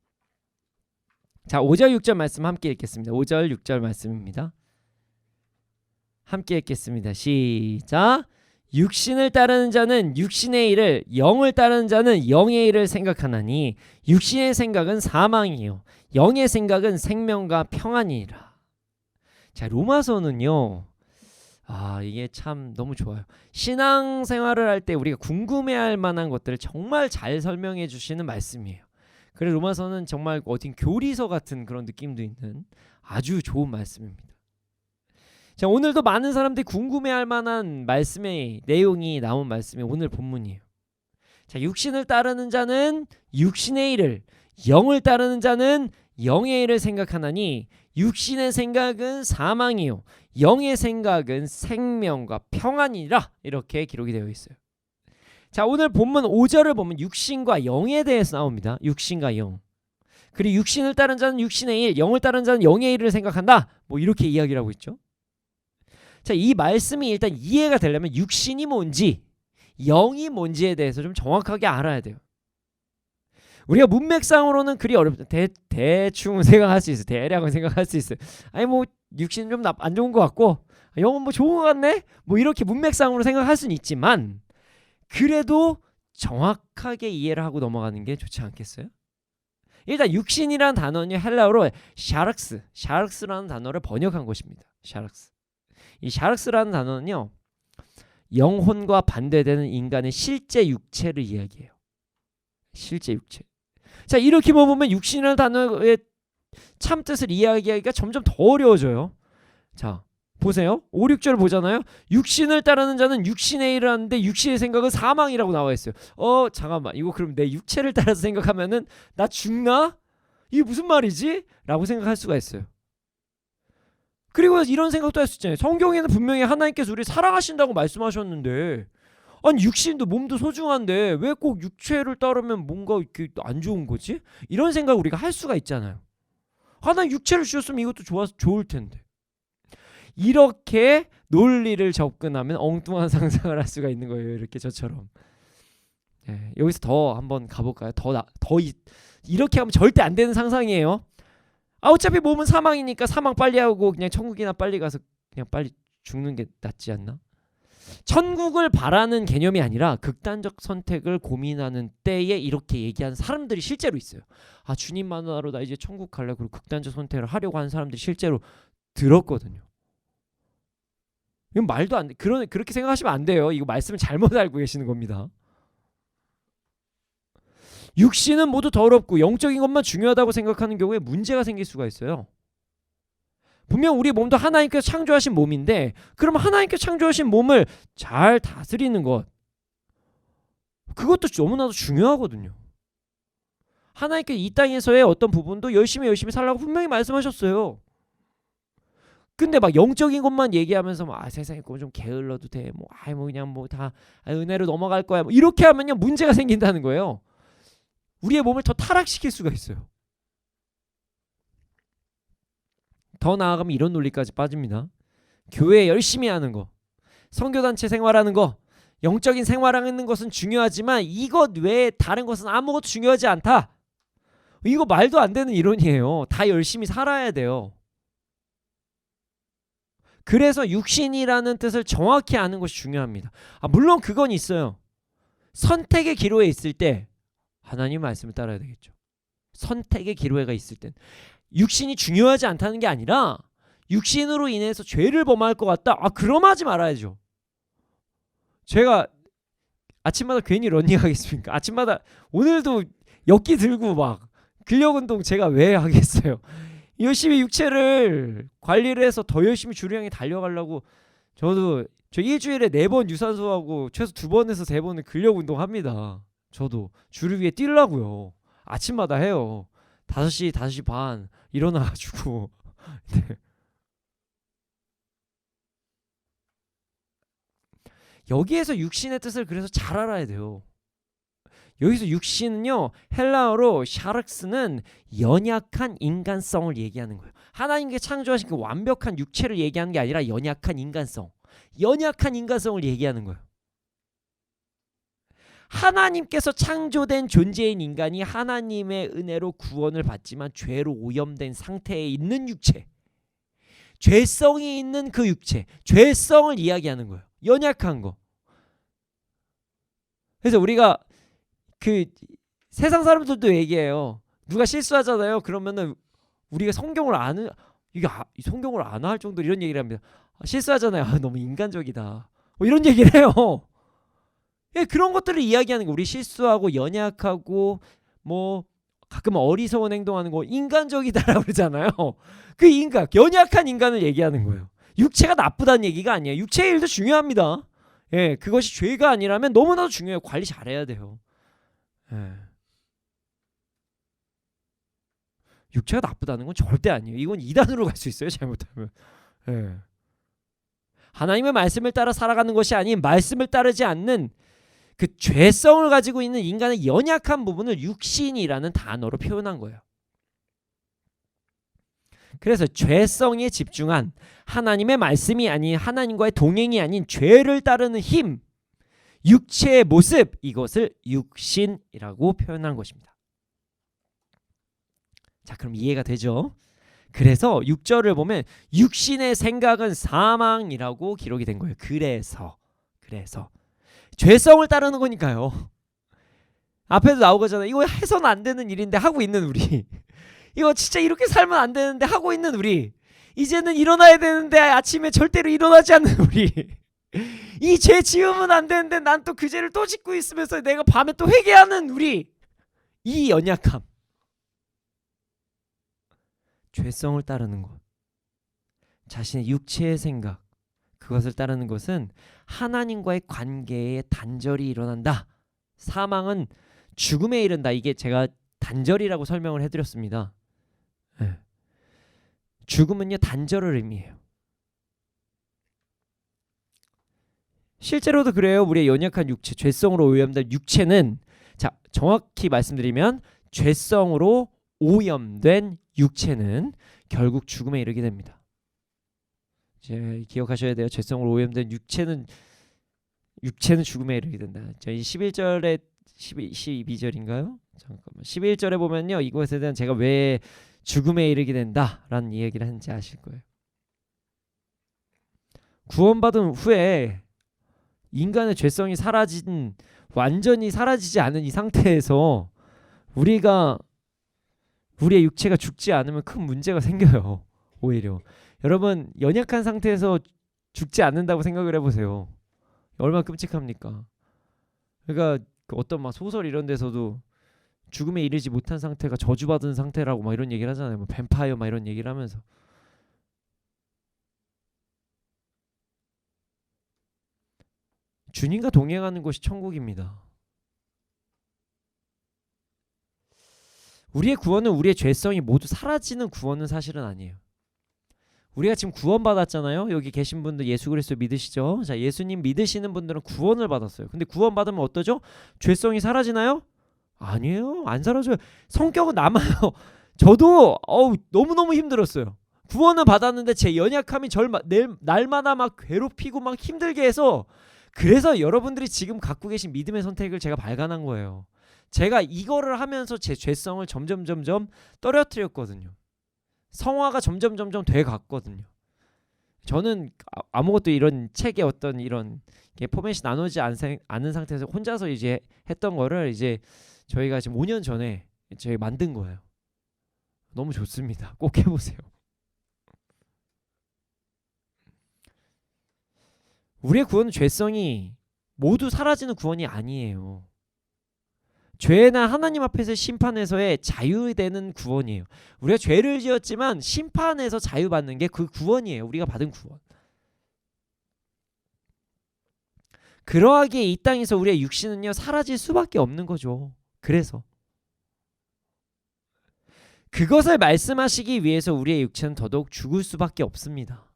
자, 5절 6절 말씀 함께 읽겠습니다. 5절 6절 말씀입니다. 함께 읽겠습니다. 시작. 육신을 따르는 자는 육신의 일을, 영을 따르는 자는 영의 일을 생각하나니 육신의 생각은 사망이요 영의 생각은 생명과 평안이라. 자, 로마서는요. 이게 참 너무 좋아요. 신앙생활을 할 때 우리가 궁금해할 만한 것들을 정말 잘 설명해 주시는 말씀이에요. 그래서 로마서는 정말 어딘 교리서 같은 그런 느낌도 있는 아주 좋은 말씀입니다. 자, 오늘도 많은 사람들이 궁금해할 만한 말씀의 내용이 나온 말씀이 오늘 본문이에요. 자, 육신을 따르는 자는 육신의 일을, 영을 따르는 자는 영의 일을 생각하나니 육신의 생각은 사망이요 영의 생각은 생명과 평안이라. 이렇게 기록이 되어 있어요. 자, 오늘 본문 5절을 보면 육신과 영에 대해서 나옵니다. 육신과 영. 그리고 육신을 따르는 자는 육신의 일, 영을 따르는 자는 영의 일을 생각한다. 뭐 이렇게 이야기를 하고 있죠. 자, 이 말씀이 일단 이해가 되려면 육신이 뭔지, 영이 뭔지에 대해서 좀 정확하게 알아야 돼요. 우리가 문맥상으로는 그리 어렵다. 대충 생각할 수 있어요. 대략은 생각할 수 있어요. 아니 뭐 육신은 좀 안 좋은 것 같고 영은 뭐 좋은 것 같네. 뭐 이렇게 문맥상으로 생각할 수는 있지만 그래도 정확하게 이해를 하고 넘어가는 게 좋지 않겠어요? 일단 육신이라는 단어는 헬라어로 샤락스라는 단어를 번역한 것입니다. 이 샤락스라는 단어는요, 영혼과 반대되는 인간의 실제 육체를 이야기해요. 실제 육체. 자, 이렇게 보면 육신이라는 단어의 참 뜻을 이야기하기가 점점 더 어려워져요. 자, 보세요. 5, 6절 보잖아요. 육신을 따르는 자는 육신의 일을 하는데 육신의 생각은 사망이라고 나와 있어요. 잠깐만. 이거 그럼 내 육체를 따라서 생각하면은 나 죽나? 이게 무슨 말이지? 라고 생각할 수가 있어요. 그리고 이런 생각도 할 수 있잖아요. 성경에는 분명히 하나님께서 우리를 사랑하신다고 말씀하셨는데 아니 육신도 몸도 소중한데 왜 꼭 육체를 따르면 뭔가 이렇게 안 좋은 거지? 이런 생각 우리가 할 수가 있잖아요. 하나님 육체를 주셨으면 이것도 좋을 텐데. 이렇게 논리를 접근하면 엉뚱한 상상을 할 수가 있는 거예요. 이렇게 저처럼. 네, 여기서 더 한번 가볼까요? 이렇게 하면 절대 안 되는 상상이에요. 어차피 몸은 사망이니까 사망 빨리 하고 그냥 천국이나 빨리 가서 그냥 빨리 죽는 게 낫지 않나? 천국을 바라는 개념이 아니라 극단적 선택을 고민하는 때에 이렇게 얘기하는 사람들이 실제로 있어요. 주님 만나러 나 이제 천국 갈래. 그리고 극단적 선택을 하려고 하는 사람들이 실제로 들었거든요. 이건 말도 안 돼. 그렇게 생각하시면 안 돼요. 이거 말씀을 잘못 알고 계시는 겁니다. 육신은 모두 더럽고 영적인 것만 중요하다고 생각하는 경우에 문제가 생길 수가 있어요. 분명 우리 몸도 하나님께서 창조하신 몸인데, 그럼 하나님께서 창조하신 몸을 잘 다스리는 것, 그것도 너무나도 중요하거든요. 하나님께서 이 땅에서의 어떤 부분도 열심히 살라고 분명히 말씀하셨어요. 근데 막 영적인 것만 얘기하면서 막 세상에 거 좀 게을러도 돼, 뭐 그냥 뭐 다 은혜로 넘어갈 거야, 뭐 이렇게 하면요 문제가 생긴다는 거예요. 우리의 몸을 더 타락시킬 수가 있어요. 더 나아가면 이런 논리까지 빠집니다. 교회 열심히 하는 거, 선교단체 생활하는 거, 영적인 생활하는 것은 중요하지만 이것 외에 다른 것은 아무것도 중요하지 않다. 이거 말도 안 되는 이론이에요. 다 열심히 살아야 돼요. 그래서 육신이라는 뜻을 정확히 아는 것이 중요합니다. 물론 그건 있어요. 선택의 기로에 있을 때 하나님 말씀을 따라야 되겠죠. 선택의 기로에가 있을 땐 육신이 중요하지 않다는 게 아니라 육신으로 인해서 죄를 범할 것 같다. 그럼 하지 말아야죠. 제가 아침마다 괜히 러닝하겠습니까? 아침마다 오늘도 역기 들고 막 근력운동 제가 왜 하겠어요? 열심히 육체를 관리를 해서 더 열심히 주를 향해 달려가려고 저 일주일에 4번 유산소하고 최소 2번에서 3번은 근력운동 합니다. 저도 주를 위해 뛰려고요. 아침마다 해요. 5시 반 일어나가지고 네. 여기에서 육신의 뜻을 그래서 잘 알아야 돼요. 여기서 육신은요, 헬라어로 샤르크스는 연약한 인간성을 얘기하는 거예요. 하나님께 창조하신 그 완벽한 육체를 얘기하는 게 아니라 연약한 인간성을 얘기하는 거예요. 하나님께서 창조된 존재인 인간이 하나님의 은혜로 구원을 받지만 죄로 오염된 상태에 있는 육체, 죄성이 있는 그 육체, 죄성을 이야기하는 거예요. 연약한 거. 그래서 우리가 그 세상 사람들도 얘기해요. 누가 실수하잖아요. 그러면은 우리가 성경을 안 할 정도로 이런 얘기를 합니다. 실수하잖아요. 너무 인간적이다. 이런 얘기를 해요. 예, 그런 것들을 이야기하는 거. 우리 실수하고 연약하고 뭐 가끔 어리석은 행동하는 거 인간적이다라고 그러잖아요. 그 연약한 인간을 얘기하는 거예요. 육체가 나쁘다는 얘기가 아니에요. 육체의 일도 중요합니다. 예, 그것이 죄가 아니라면 너무나도 중요해요. 관리 잘해야 돼요. 예. 육체가 나쁘다는 건 절대 아니에요. 이건 이단으로 갈 수 있어요. 잘못하면. 예. 하나님의 말씀을 따라 살아가는 것이 아닌 말씀을 따르지 않는 그 죄성을 가지고 있는 인간의 연약한 부분을 육신이라는 단어로 표현한 거예요. 그래서 죄성에 집중한 하나님의 말씀이 아닌, 하나님과의 동행이 아닌 죄를 따르는 힘, 육체의 모습, 이것을 육신이라고 표현한 것입니다. 자, 그럼 이해가 되죠? 그래서 6절을 보면 육신의 생각은 사망이라고 기록이 된 거예요. 그래서 죄성을 따르는 거니까요. 앞에도 나오잖아요. 이거 해서는 안 되는 일인데 하고 있는 우리. 이거 진짜 이렇게 살면 안 되는데 하고 있는 우리. 이제는 일어나야 되는데 아침에 절대로 일어나지 않는 우리. 이 죄 지으면 안 되는데 난 또 그 죄를 또 짓고 있으면서 내가 밤에 또 회개하는 우리. 이 연약함. 죄성을 따르는 것, 자신의 육체의 생각, 그것을 따르는 것은 하나님과의 관계에 단절이 일어난다. 사망은 죽음에 이른다. 이게 제가 단절이라고 설명을 해드렸습니다. 네. 죽음은요, 단절을 의미해요. 실제로도 그래요. 우리의 연약한 육체, 죄성으로 오염된 육체는, 자, 정확히 말씀드리면 죄성으로 오염된 육체는 결국 죽음에 이르게 됩니다. 이제 기억하셔야 돼요. 죄성으로 오염된 육체는 죽음에 이르게 된다. 저희 11절에 12절인가요? 잠깐만. 11절에 보면요. 이것에 대한 제가 왜 죽음에 이르게 된다라는 이야기를 하는지 아실 거예요. 구원받은 후에 인간의 죄성이 완전히 사라지지 않은 이 상태에서 우리의 육체가 죽지 않으면 큰 문제가 생겨요. 오히려 여러분, 연약한 상태에서 죽지 않는다고 생각을 해보세요. 얼마나 끔찍합니까? 그러니까 그 어떤 막 소설 이런 데서도 죽음에 이르지 못한 상태가 저주받은 상태라고 막 이런 얘기를 하잖아요. 뭐 뱀파이어 막 이런 얘기를 하면서. 주님과 동행하는 곳이 천국입니다. 우리의 구원은 우리의 죄성이 모두 사라지는 구원은 사실은 아니에요. 우리가 지금 구원받았잖아요. 여기 계신 분들 예수 그리스도 믿으시죠? 자, 예수님 믿으시는 분들은 구원을 받았어요. 근데 구원받으면 어떠죠? 죄성이 사라지나요? 아니에요. 안 사라져요. 성격은 남아요. 저도 너무너무 힘들었어요. 구원을 받았는데 제 연약함이 날마다 막 괴롭히고 막 힘들게 해서, 그래서 여러분들이 지금 갖고 계신 믿음의 선택을 제가 발견한 거예요. 제가 이거를 하면서 제 죄성을 점점 떨어뜨렸거든요. 성화가 점점 돼 갔거든요. 저는 아무것도 이런 책에 어떤 이런 포맷이 나누지 않은 상태에서 혼자서 이제 했던 거를 이제 저희가 지금 5년 전에 저희 만든 거예요. 너무 좋습니다. 꼭 해보세요. 우리의 구원은 죄성이 모두 사라지는 구원이 아니에요. 죄나 하나님 앞에서 심판에서의 자유되는 구원이에요. 우리가 죄를 지었지만 심판에서 자유받는 게 그 구원이에요. 우리가 받은 구원. 그러하기에 이 땅에서 우리의 육신은요 사라질 수밖에 없는 거죠. 그래서 그것을 말씀하시기 위해서 우리의 육체는 더더욱 죽을 수밖에 없습니다.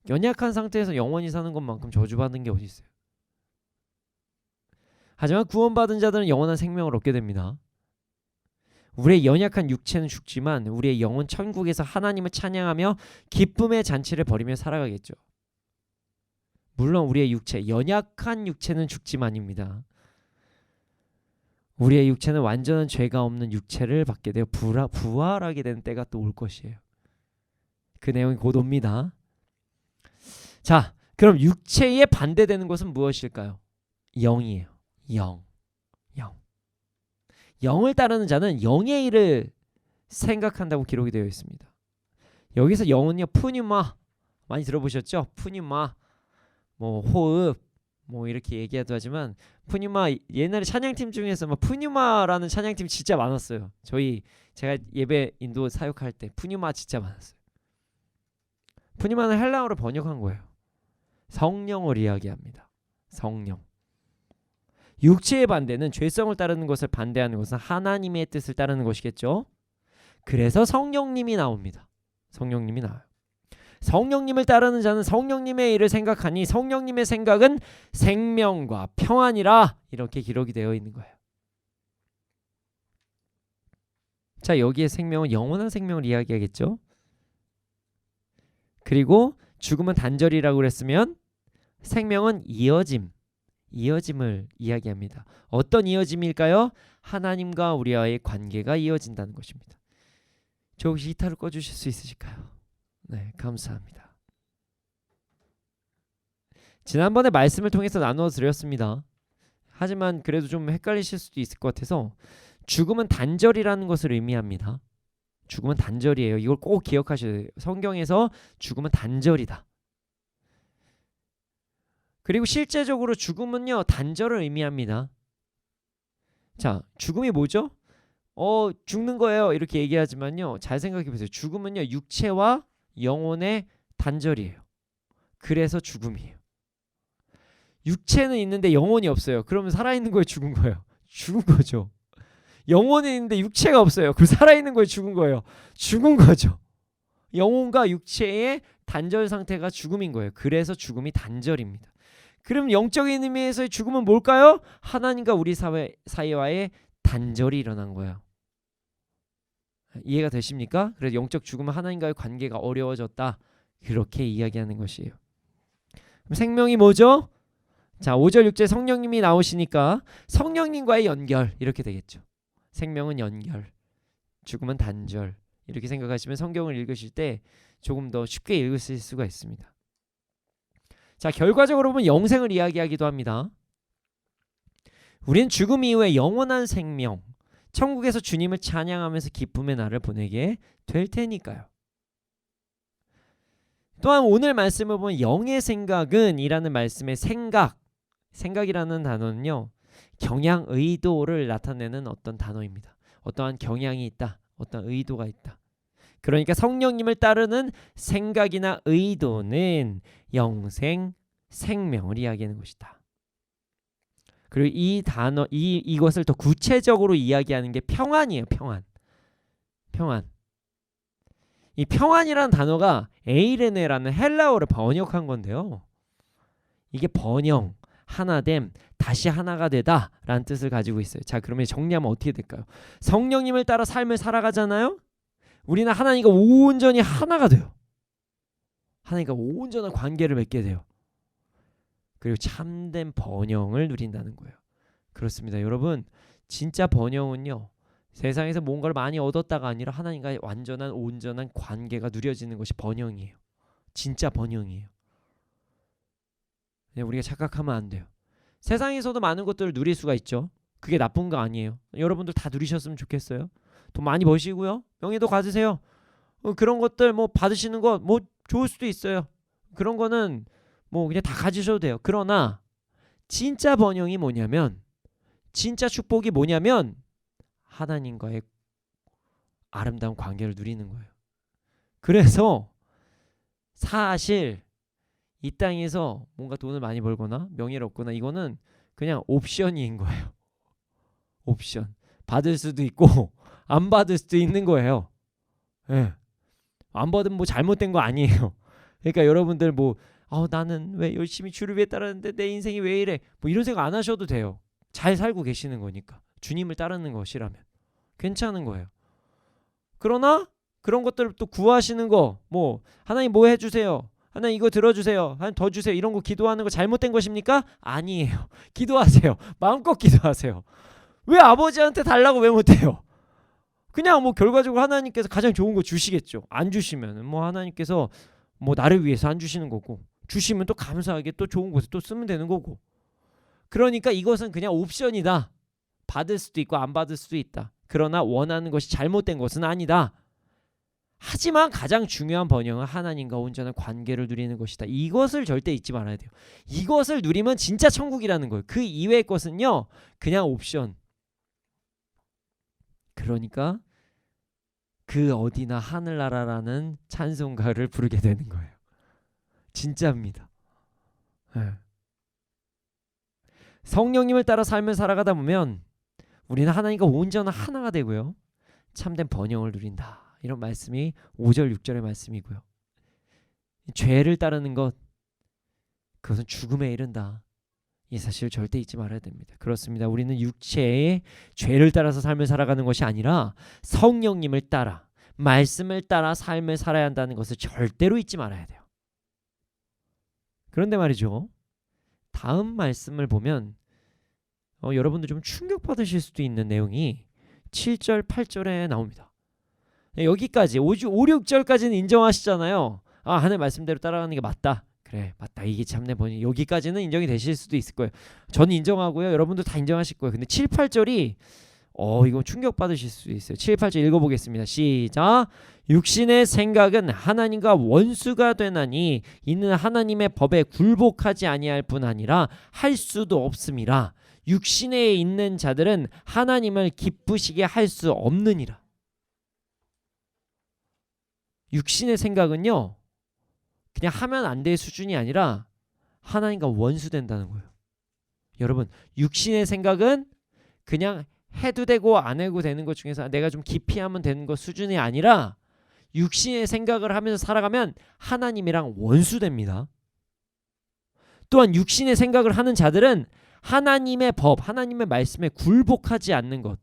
연약한 상태에서 영원히 사는 것만큼 저주받는 게 어디 있어요. 하지만 구원받은 자들은 영원한 생명을 얻게 됩니다. 우리의 연약한 육체는 죽지만 우리의 영은 천국에서 하나님을 찬양하며 기쁨의 잔치를 벌이며 살아가겠죠. 물론 우리의 육체, 연약한 육체는 죽지만입니다. 우리의 육체는 완전한 죄가 없는 육체를 받게 되어 부활하게 되는 때가 또 올 것이에요. 그 내용이 곧 옵니다. 자, 그럼 육체에 반대되는 것은 무엇일까요? 영이에요. 영. 영을 따르는 자는 영의 일을 생각한다고 기록이 되어 있습니다. 여기서 영은요, 푸뉴마 많이 들어보셨죠? 푸뉴마, 뭐 호흡, 뭐 이렇게 얘기하도 하지만 푸뉴마, 옛날에 찬양팀 중에서 막 푸뉴마라는 찬양팀 진짜 많았어요. 제가 예배 인도 사역할 때 푸뉴마 진짜 많았어요. 푸뉴마는 헬라어로 번역한 거예요. 성령을 이야기합니다. 성령. 육체의 반대는 죄성을 따르는 것을 반대하는 것은 하나님의 뜻을 따르는 것이겠죠. 그래서 성령님이 나옵니다. 성령님이 나와요. 성령님을 따르는 자는 성령님의 일을 생각하니 성령님의 생각은 생명과 평안이라, 이렇게 기록이 되어 있는 거예요. 자, 여기에 생명은 영원한 생명을 이야기하겠죠. 그리고 죽음은 단절이라고 그랬으면 생명은 이어짐을 이야기합니다. 어떤 이어짐일까요? 하나님과 우리와의 관계가 이어진다는 것입니다. 저 혹시 기타를 꺼주실 수 있으실까요? 네, 감사합니다. 지난번에 말씀을 통해서 나누어 드렸습니다. 하지만 그래도 좀 헷갈리실 수도 있을 것 같아서 죽음은 단절이라는 것을 의미합니다. 죽음은 단절이에요. 이걸 꼭 기억하셔야 돼요. 성경에서 죽음은 단절이다. 그리고 실제적으로 죽음은요 단절을 의미합니다. 자, 죽음이 뭐죠? 죽는 거예요 이렇게 얘기하지만요, 잘 생각해 보세요. 죽음은요 육체와 영혼의 단절이에요. 그래서 죽음이에요. 육체는 있는데 영혼이 없어요. 그러면 살아있는 거예요, 죽은 거예요? 죽은 거죠. 영혼이 있는데 육체가 없어요. 그럼 살아있는 거예요, 죽은 거예요? 죽은 거죠. 영혼과 육체의 단절 상태가 죽음인 거예요. 그래서 죽음이 단절입니다. 그럼 영적인 의미에서의 죽음은 뭘까요? 하나님과 우리 사이와의 단절이 일어난 거예요. 이해가 되십니까? 그래서 영적 죽음은 하나님과의 관계가 어려워졌다, 그렇게 이야기하는 것이에요. 그럼 생명이 뭐죠? 자, 5절 6절 성령님이 나오시니까 성령님과의 연결, 이렇게 되겠죠. 생명은 연결, 죽음은 단절, 이렇게 생각하시면 성경을 읽으실 때 조금 더 쉽게 읽으실 수가 있습니다. 자, 결과적으로 보면 영생을 이야기하기도 합니다. 우리는 죽음 이후에 영원한 생명, 천국에서 주님을 찬양하면서 기쁨의 날을 보내게 될 테니까요. 또한 오늘 말씀을 보면 영의 생각은 이라는 말씀의 생각이라는 단어는요, 경향 의도를 나타내는 어떤 단어입니다. 어떠한 경향이 있다, 어떤 의도가 있다. 그러니까 성령님을 따르는 생각이나 의도는 영생, 생명을 이야기하는 것이다. 그리고 이 단어, 이것을 더 구체적으로 이야기하는 게 평안이에요. 평안. 이 평안이라는 단어가 에이레네라는 헬라어를 번역한 건데요. 이게 번영, 하나됨, 다시 하나가 되다 라는 뜻을 가지고 있어요. 자, 그러면 정리하면 어떻게 될까요? 성령님을 따라 삶을 살아가잖아요. 우리는 하나님과 온전히 하나가 돼요. 하나님과 온전한 관계를 맺게 돼요. 그리고 참된 번영을 누린다는 거예요. 그렇습니다. 여러분, 진짜 번영은요, 세상에서 뭔가를 많이 얻었다가 아니라 하나님과의 완전한 온전한 관계가 누려지는 것이 번영이에요. 진짜 번영이에요. 우리가 착각하면 안 돼요. 세상에서도 많은 것들을 누릴 수가 있죠. 그게 나쁜 거 아니에요. 여러분들 다 누리셨으면 좋겠어요. 돈 많이 버시고요, 명예도 가지세요. 그런 것들 뭐 받으시는 거 뭐 좋을 수도 있어요. 그런 거는 뭐 그냥 다 가지셔도 돼요. 그러나 진짜 번영이 뭐냐면, 진짜 축복이 뭐냐면 하나님과의 아름다운 관계를 누리는 거예요. 그래서 사실 이 땅에서 뭔가 돈을 많이 벌거나 명예를 얻거나 이거는 그냥 옵션인 거예요. 옵션. 받을 수도 있고 안 받을 수도 있는 거예요. 예. 안 받으면 뭐 잘못된 거 아니에요. 그러니까 여러분들 뭐 나는 왜 열심히 주를 위해 따르는데 내 인생이 왜 이래, 뭐 이런 생각 안 하셔도 돼요. 잘 살고 계시는 거니까. 주님을 따르는 것이라면 괜찮은 거예요. 그러나 그런 것들을 또 구하시는 거, 뭐 하나님 뭐 해주세요, 하나님 이거 들어주세요, 하나님 더 주세요, 이런 거 기도하는 거 잘못된 것입니까? 아니에요. 기도하세요. 마음껏 기도하세요. 왜 아버지한테 달라고 왜 못해요? 그냥 뭐 결과적으로 하나님께서 가장 좋은 거 주시겠죠. 안 주시면 뭐 하나님께서 뭐 나를 위해서 안 주시는 거고, 주시면 또 감사하게 또 좋은 곳에 또 쓰면 되는 거고. 그러니까 이것은 그냥 옵션이다. 받을 수도 있고 안 받을 수도 있다. 그러나 원하는 것이 잘못된 것은 아니다. 하지만 가장 중요한 번영은 하나님과 온전한 관계를 누리는 것이다. 이것을 절대 잊지 말아야 돼요. 이것을 누리면 진짜 천국이라는 거예요. 그 이외의 것은요, 그냥 옵션. 그러니까 그 어디나 하늘나라라는 찬송가를 부르게 되는 거예요. 진짜입니다. 네. 성령님을 따라 삶을 살아가다 보면 우리는 하나님과 온전한 하나가 되고요, 참된 번영을 누린다. 이런 말씀이 5절 6절의 말씀이고요. 죄를 따르는 것, 그것은 죽음에 이른다. 이 사실을 절대 잊지 말아야 됩니다. 그렇습니다. 우리는 육체의 죄를 따라서 삶을 살아가는 것이 아니라 성령님을 따라, 말씀을 따라 삶을 살아야 한다는 것을 절대로 잊지 말아야 돼요. 그런데 말이죠, 다음 말씀을 보면 여러분들 좀 충격받으실 수도 있는 내용이 7절 8절에 나옵니다. 여기까지 5, 6절까지는 인정하시잖아요. 하나님 말씀대로 따라가는 게 맞다. 그래, 맞다. 이게 참내 번영. 여기까지는 인정이 되실 수도 있을 거예요. 저는 인정하고요, 여러분도 다 인정하실 거예요. 근데 7, 8절이 이거 충격받으실 수 있어요. 7, 8절 읽어보겠습니다. 시작. 육신의 생각은 하나님과 원수가 되나니 이는 하나님의 법에 굴복하지 아니할 뿐 아니라 할 수도 없음이라. 육신에 있는 자들은 하나님을 기쁘시게 할 수 없느니라. 육신의 생각은요, 그냥 하면 안 될 수준이 아니라 하나님과 원수된다는 거예요. 여러분, 육신의 생각은 그냥 해도 되고 안 해도 되는 것 중에서 내가 좀 깊이 하면 되는 것 수준이 아니라, 육신의 생각을 하면서 살아가면 하나님이랑 원수됩니다. 또한 육신의 생각을 하는 자들은 하나님의 법, 하나님의 말씀에 굴복하지 않는 것.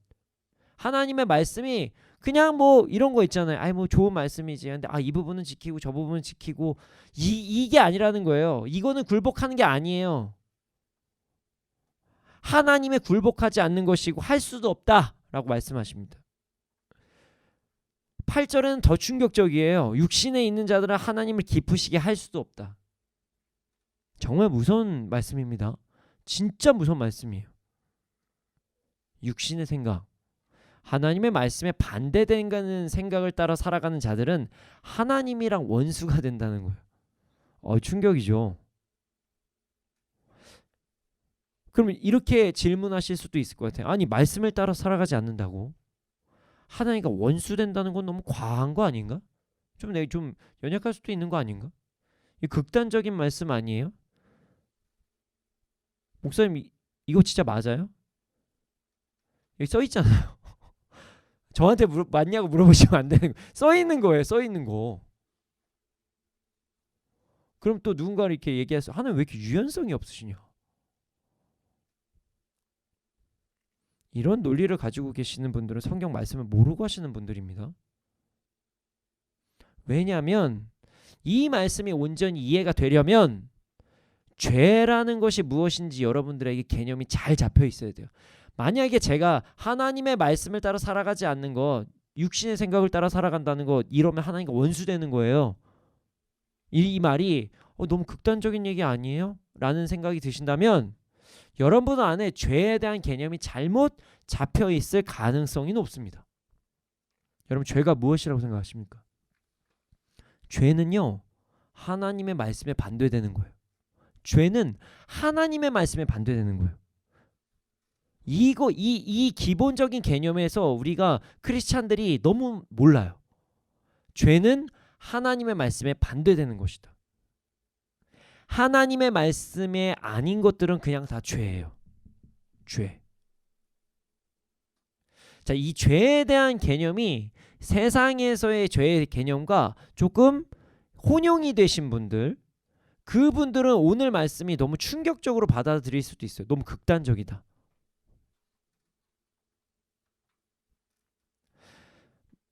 하나님의 말씀이 그냥 뭐 이런 거 있잖아요. 뭐 좋은 말씀이지. 근데 이 부분은 지키고 저 부분은 지키고, 이게 아니라는 거예요. 이거는 굴복하는 게 아니에요. 하나님에 굴복하지 않는 것이고 할 수도 없다라고 말씀하십니다. 8절에는 더 충격적이에요. 육신에 있는 자들은 하나님을 기쁘시게 할 수도 없다. 정말 무서운 말씀입니다. 진짜 무서운 말씀이에요. 육신의 생각, 하나님의 말씀에 반대되는 생각을 따라 살아가는 자들은 하나님이랑 원수가 된다는 거예요. 충격이죠. 그럼 이렇게 질문하실 수도 있을 것 같아요. 아니 말씀을 따라 살아가지 않는다고 하나님과 원수된다는 건 너무 과한 거 아닌가? 좀 연약할 수도 있는 거 아닌가? 이 극단적인 말씀 아니에요? 목사님 이거 진짜 맞아요? 여기 써 있잖아요. 저한테 맞냐고 물어보시면 안 되는 거. 써 있는 거예요. 써 있는 거. 그럼 또 누군가 이렇게 얘기해서 하나님 왜 이렇게 유연성이 없으시냐? 이런 논리를 가지고 계시는 분들은 성경 말씀을 모르고 하시는 분들입니다. 왜냐하면 이 말씀이 온전히 이해가 되려면 죄라는 것이 무엇인지 여러분들에게 개념이 잘 잡혀 있어야 돼요. 만약에 제가 하나님의 말씀을 따라 살아가지 않는 것, 육신의 생각을 따라 살아간다는 것, 이러면 하나님과 원수되는 거예요. 이 말이 너무 극단적인 얘기 아니에요? 라는 생각이 드신다면 여러분 안에 죄에 대한 개념이 잘못 잡혀 있을 가능성이 높습니다. 여러분 죄가 무엇이라고 생각하십니까? 죄는요 하나님의 말씀에 반대되는 거예요. 죄는 하나님의 말씀에 반대되는 거예요. 이 기본적인 개념에서 우리가 크리스찬들이 너무 몰라요. 죄는 하나님의 말씀에 반대되는 것이다. 하나님의 말씀에 아닌 것들은 그냥 다 죄예요. 죄. 자, 이 죄에 대한 개념이 세상에서의 죄의 개념과 조금 혼용이 되신 분들, 그분들은 오늘 말씀이 너무 충격적으로 받아들일 수도 있어요. 너무 극단적이다.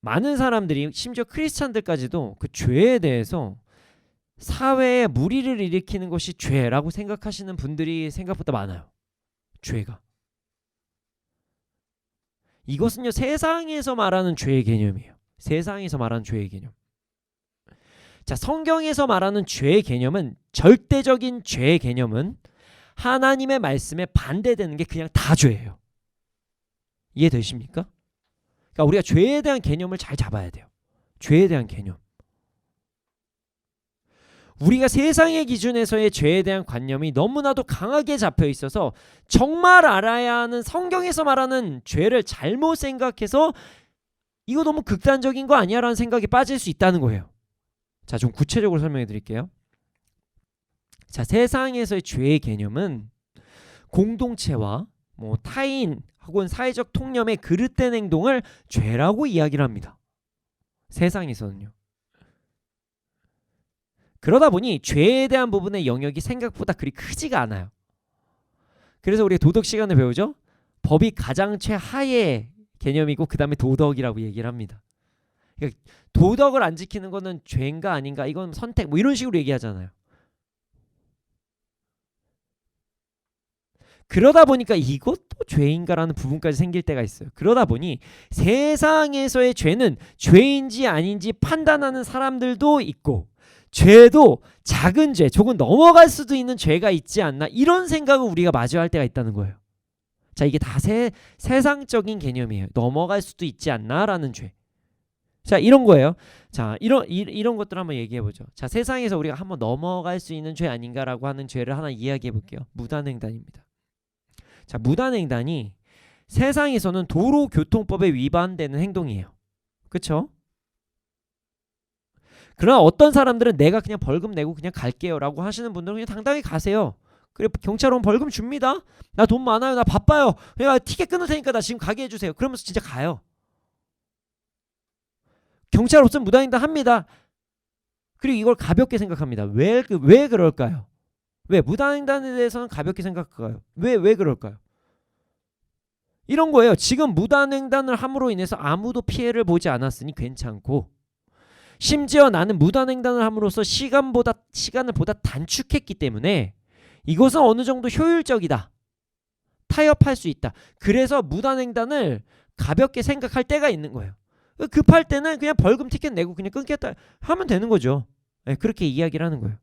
많은 사람들이 심지어 크리스찬들까지도 그 죄에 대해서 사회에 무리를 일으키는 것이 죄라고 생각하시는 분들이 생각보다 많아요. 죄가. 이것은요 세상에서 말하는 죄의 개념이에요. 세상에서 말하는 죄의 개념. 자, 성경에서 말하는 죄의 개념은, 절대적인 죄의 개념은 하나님의 말씀에 반대되는 게 그냥 다 죄예요. 이해되십니까? 그러니까 우리가 죄에 대한 개념을 잘 잡아야 돼요. 죄에 대한 개념. 우리가 세상의 기준에서의 죄에 대한 관념이 너무나도 강하게 잡혀 있어서 정말 알아야 하는 성경에서 말하는 죄를 잘못 생각해서 이거 너무 극단적인 거 아니야? 라는 생각이 빠질 수 있다는 거예요. 자, 좀 구체적으로 설명해 드릴게요. 자, 세상에서의 죄의 개념은 공동체와 타인 혹은 사회적 통념에 그릇된 행동을 죄라고 이야기를 합니다. 세상에서는요. 그러다 보니 죄에 대한 부분의 영역이 생각보다 그리 크지가 않아요. 그래서 우리가 도덕 시간을 배우죠. 법이 가장 최하의 개념이고 그 다음에 도덕이라고 얘기를 합니다. 그러니까 도덕을 안 지키는 거는 죄인가 아닌가, 이건 선택, 이런 식으로 얘기하잖아요. 그러다 보니까 이것도 죄인가라는 부분까지 생길 때가 있어요. 그러다 보니 세상에서의 죄는 죄인지 아닌지 판단하는 사람들도 있고, 죄도 작은 죄, 조금 넘어갈 수도 있는 죄가 있지 않나, 이런 생각을 우리가 마주할 때가 있다는 거예요. 자, 이게 다 세상적인 개념이에요. 넘어갈 수도 있지 않나 라는 죄. 자, 이런 거예요. 자, 이런 것들 한번 얘기해 보죠. 자, 세상에서 우리가 한번 넘어갈 수 있는 죄 아닌가라고 하는 죄를 하나 이야기해 볼게요. 무단횡단입니다. 자, 무단횡단이 세상에서는 도로교통법에 위반되는 행동이에요. 그렇죠? 그러나 어떤 사람들은 내가 그냥 벌금 내고 그냥 갈게요 라고 하시는 분들은 그냥 당당히 가세요. 그래, 경찰 오면 벌금 줍니다. 나 돈 많아요. 나 바빠요. 내가 티켓 끊을 테니까 나 지금 가게 해주세요. 그러면서 진짜 가요. 경찰 없으면 무단횡단 합니다. 그리고 이걸 가볍게 생각합니다. 왜 그럴까요? 왜 무단횡단에 대해서는 가볍게 생각할까요? 왜 그럴까요? 이런 거예요. 지금 무단횡단을 함으로 인해서 아무도 피해를 보지 않았으니 괜찮고, 심지어 나는 무단횡단을 함으로써 시간을 보다 단축했기 때문에 이것은 어느 정도 효율적이다. 타협할 수 있다. 그래서 무단횡단을 가볍게 생각할 때가 있는 거예요. 급할 때는 그냥 벌금 티켓 내고 그냥 끊겠다 하면 되는 거죠. 네, 그렇게 이야기를 하는 거예요.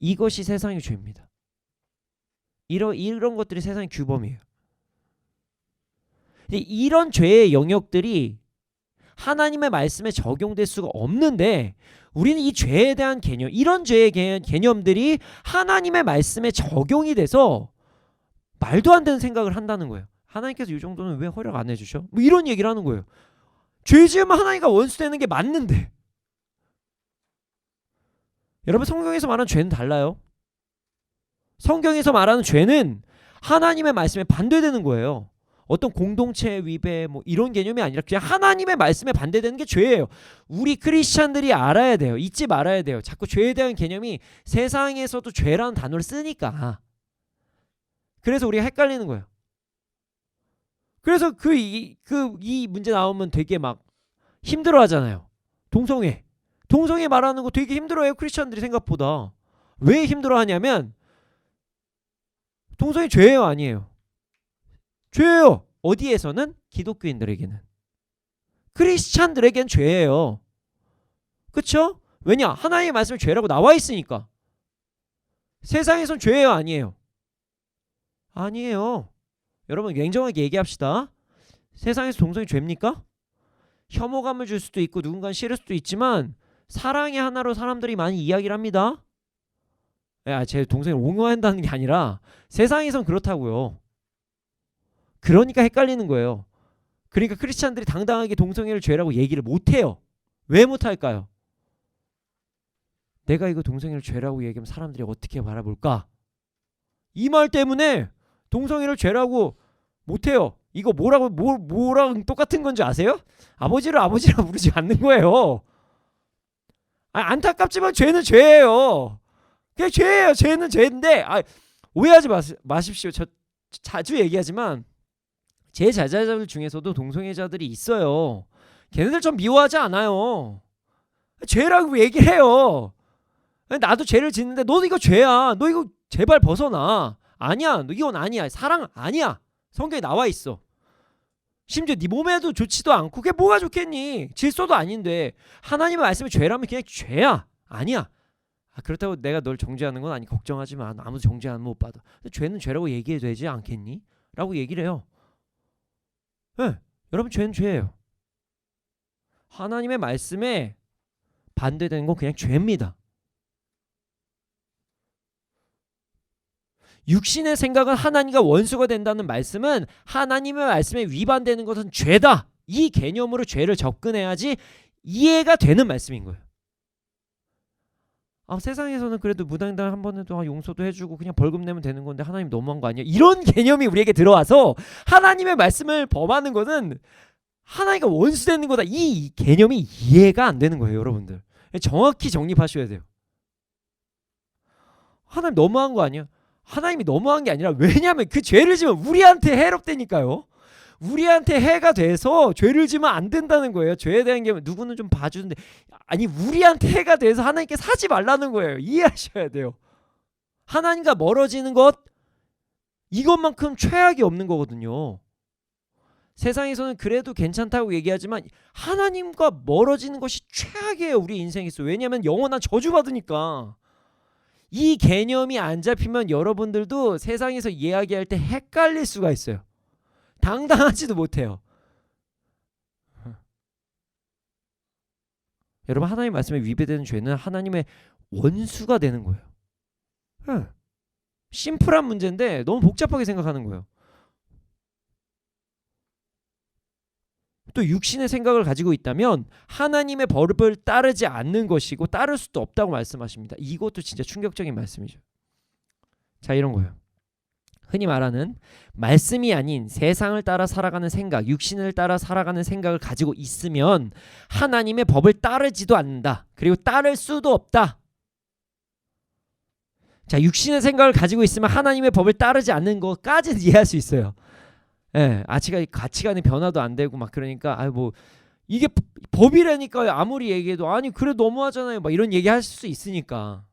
이것이 세상의 죄입니다. 이런 것들이 세상의 규범이에요. 이런 죄의 영역들이 하나님의 말씀에 적용될 수가 없는데 우리는 이 죄에 대한 개념, 이런 죄의 개념들이 하나님의 말씀에 적용이 돼서 말도 안 되는 생각을 한다는 거예요. 하나님께서 이 정도는 왜 허락 안 해주셔? 뭐 이런 얘기를 하는 거예요. 죄 지으면 하나님과 원수되는 게 맞는데. 여러분, 성경에서 말하는 죄는 달라요. 성경에서 말하는 죄는 하나님의 말씀에 반대되는 거예요. 어떤 공동체 위배 뭐 이런 개념이 아니라 그냥 하나님의 말씀에 반대되는 게 죄예요. 우리 크리스찬들이 알아야 돼요. 잊지 말아야 돼요. 자꾸 죄에 대한 개념이 세상에서도 죄라는 단어를 쓰니까. 그래서 우리가 헷갈리는 거예요. 그래서 이 문제 나오면 되게 막 힘들어 하잖아요. 동성애 말하는 거 되게 힘들어해요. 크리스찬들이 생각보다. 왜 힘들어 하냐면 동성애 죄예요, 아니에요? 죄예요. 어디에서는? 기독교인들에게는. 크리스찬들에겐 죄예요. 그쵸? 왜냐? 하나님의 말씀이 죄라고 나와 있으니까. 세상에선 죄예요, 아니에요? 아니에요. 여러분, 냉정하게 얘기합시다. 세상에서 동성애 죄입니까? 혐오감을 줄 수도 있고 누군가는 싫을 수도 있지만 사랑의 하나로 사람들이 많이 이야기를 합니다. 제 동생을 옹호한다는 게 아니라 세상에선 그렇다고요. 그러니까 헷갈리는 거예요. 그러니까 크리스찬들이 당당하게 동성애를 죄라고 얘기를 못해요. 왜 못할까요? 내가 이거 동성애를 죄라고 얘기하면 사람들이 어떻게 바라볼까? 이 말 때문에 동성애를 죄라고 못해요. 이거 뭐랑 똑같은 건지 아세요? 아버지를 아버지라 부르지 않는 거예요. 안타깝지만 죄는 죄예요. 그냥 죄예요. 죄는 죄인데 오해하지 마십시오. 저 자주 얘기하지만 제 제자들 중에서도 동성애자들이 있어요. 걔네들 좀 미워하지 않아요. 죄라고 얘기해요. 나도 죄를 짓는데 너도 이거 죄야. 너 이거 제발 벗어나. 아니야. 너 이건 아니야. 사랑 아니야. 성경에 나와 있어. 심지어 네 몸에도 좋지도 않고 그게 뭐가 좋겠니? 질서도 아닌데 하나님의 말씀이 죄라면 그냥 죄야. 아니야. 그렇다고 내가 널 정죄하는 건 아니. 걱정하지 마. 아무도 정죄 안 못 받아. 죄는 죄라고 얘기해도 되지 않겠니? 라고 얘기를 해요. 네, 여러분, 죄는 죄예요. 하나님의 말씀에 반대되는 건 그냥 죄입니다. 육신의 생각은 하나님과 원수가 된다는 말씀은 하나님의 말씀에 위반되는 것은 죄다. 이 개념으로 죄를 접근해야지 이해가 되는 말씀인 거예요. 세상에서는 그래도 무당단 한 번 해도 용서도 해주고 그냥 벌금 내면 되는 건데 하나님 너무한 거 아니야? 이런 개념이 우리에게 들어와서 하나님의 말씀을 범하는 거는 하나님과 원수되는 거다. 이 개념이 이해가 안 되는 거예요, 여러분들. 정확히 정립하셔야 돼요. 하나님 너무한 거 아니야? 하나님이 너무한 게 아니라 왜냐하면 그 죄를 지면 우리한테 해롭다니까요. 우리한테 해가 돼서 죄를 지면 안 된다는 거예요. 죄에 대한 게 누구는 좀 봐주는데 아니 우리한테 해가 돼서 하나님께 사지 말라는 거예요. 이해하셔야 돼요. 하나님과 멀어지는 것 이것만큼 최악이 없는 거거든요. 세상에서는 그래도 괜찮다고 얘기하지만 하나님과 멀어지는 것이 최악이에요. 우리 인생에서. 왜냐하면 영원한 저주받으니까. 이 개념이 안 잡히면 여러분들도 세상에서 이야기할 때 헷갈릴 수가 있어요. 당당하지도 못해요. 여러분, 하나님의 말씀에 위배되는 죄는 하나님의 원수가 되는 거예요. 심플한 문제인데 너무 복잡하게 생각하는 거예요. 또 육신의 생각을 가지고 있다면 하나님의 법을 따르지 않는 것이고 따를 수도 없다고 말씀하십니다. 이것도 진짜 충격적인 말씀이죠. 자, 이런 거예요. 흔히 말하는 말씀이 아닌 세상을 따라 살아가는 생각, 육신을 따라 살아가는 생각을 가지고 있으면 하나님의 법을 따르지도 않는다. 그리고 따를 수도 없다. 자, 육신의 생각을 가지고 있으면 하나님의 법을 따르지 않는 것까지는 이해할 수 있어요. 예, 가치관의 변화도 안 되고 막 그러니까 이게 법이라니까요. 아무리 얘기해도 아니 그래 너무하잖아요. 막 이런 얘기할 수 있으니까.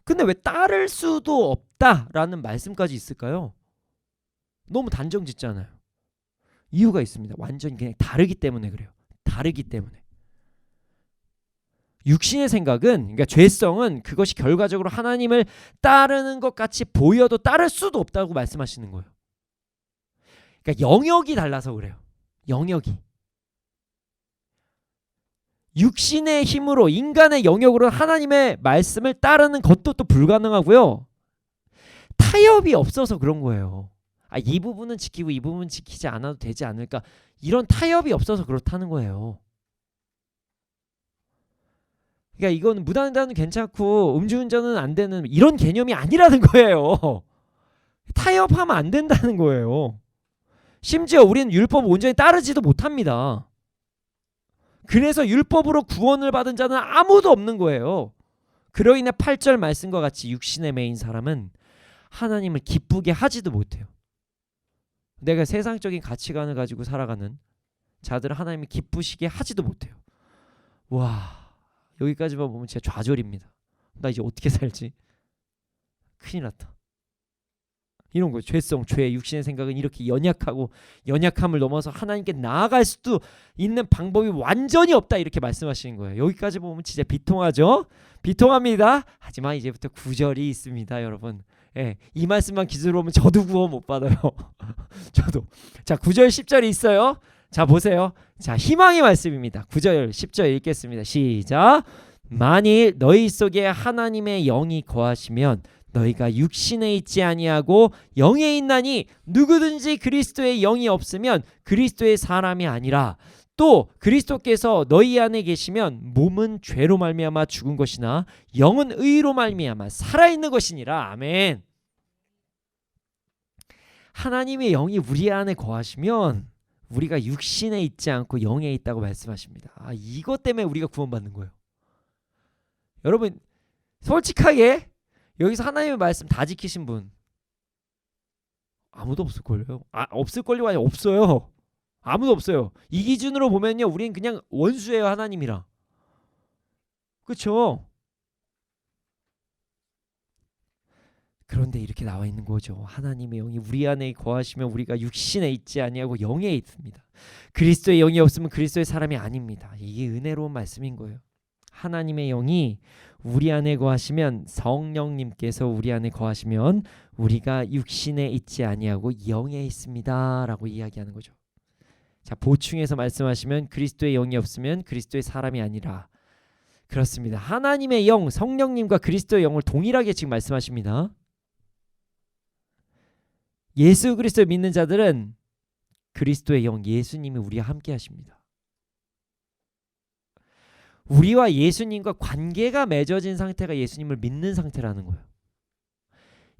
근데 왜 따를 수도 없다라는 말씀까지 있을까요? 너무 단정 짓잖아요. 이유가 있습니다. 완전히 그냥 다르기 때문에 그래요. 다르기 때문에. 육신의 생각은, 그러니까 죄성은 그것이 결과적으로 하나님을 따르는 것 같이 보여도 따를 수도 없다고 말씀하시는 거예요. 그러니까 영역이 달라서 그래요. 영역이. 육신의 힘으로 인간의 영역으로 하나님의 말씀을 따르는 것도 또 불가능하고요. 타협이 없어서 그런 거예요. 이 부분은 지키고 이 부분은 지키지 않아도 되지 않을까. 이런 타협이 없어서 그렇다는 거예요. 그러니까 이건 무단횡단은 괜찮고 음주운전은 안 되는 이런 개념이 아니라는 거예요. 타협하면 안 된다는 거예요. 심지어 우리는 율법을 온전히 따르지도 못합니다. 그래서 율법으로 구원을 받은 자는 아무도 없는 거예요. 그로 인해 8절 말씀과 같이 육신에 매인 사람은 하나님을 기쁘게 하지도 못해요. 내가 세상적인 가치관을 가지고 살아가는 자들은 하나님을 기쁘시게 하지도 못해요. 와, 여기까지만 보면 진짜 좌절입니다. 나 이제 어떻게 살지? 큰일 났다. 이런 거예요. 죄성, 죄, 육신의 생각은 이렇게 연약하고 연약함을 넘어서 하나님께 나아갈 수도 있는 방법이 완전히 없다, 이렇게 말씀하시는 거예요. 여기까지 보면 진짜 비통하죠? 비통합니다. 하지만 이제부터 구절이 있습니다, 여러분. 예, 이 말씀만 기준으로 보면 저도 구원 못 받아요. 저도. 자, 9절 10절이 있어요. 자, 보세요. 자, 희망의 말씀입니다. 9절 10절 읽겠습니다. 시작. 만일 너희 속에 하나님의 영이 거하시면 너희가 육신에 있지 아니하고 영에 있나니 누구든지 그리스도의 영이 없으면 그리스도의 사람이 아니라. 또 그리스도께서 너희 안에 계시면 몸은 죄로 말미암아 죽은 것이나 영은 의로 말미암아 살아있는 것이니라. 아멘. 하나님의 영이 우리 안에 거하시면 우리가 육신에 있지 않고 영에 있다고 말씀하십니다. 이것 때문에 우리가 구원받는 거예요. 여러분, 솔직하게 여기서 하나님의 말씀 다 지키신 분 아무도 없을걸요. 없을걸요? 아니, 없어요. 아무도 없어요. 이 기준으로 보면요, 우리는 그냥 원수예요, 하나님이랑. 그렇죠? 그런데 이렇게 나와 있는 거죠. 하나님의 영이 우리 안에 거하시면 우리가 육신에 있지 아니하고 영에 있습니다. 그리스도의 영이 없으면 그리스도의 사람이 아닙니다. 이게 은혜로운 말씀인 거예요. 하나님의 영이 우리 안에 거하시면, 성령님께서 우리 안에 거하시면 우리가 육신에 있지 아니하고 영에 있습니다 라고 이야기하는 거죠. 자, 보충해서 말씀하시면 그리스도의 영이 없으면 그리스도의 사람이 아니라. 그렇습니다. 하나님의 영, 성령님과 그리스도의 영을 동일하게 지금 말씀하십니다. 예수 그리스도를 믿는 자들은 그리스도의 영, 예수님이 우리와 함께 하십니다. 우리와 예수님과 관계가 맺어진 상태가 예수님을 믿는 상태라는 거예요.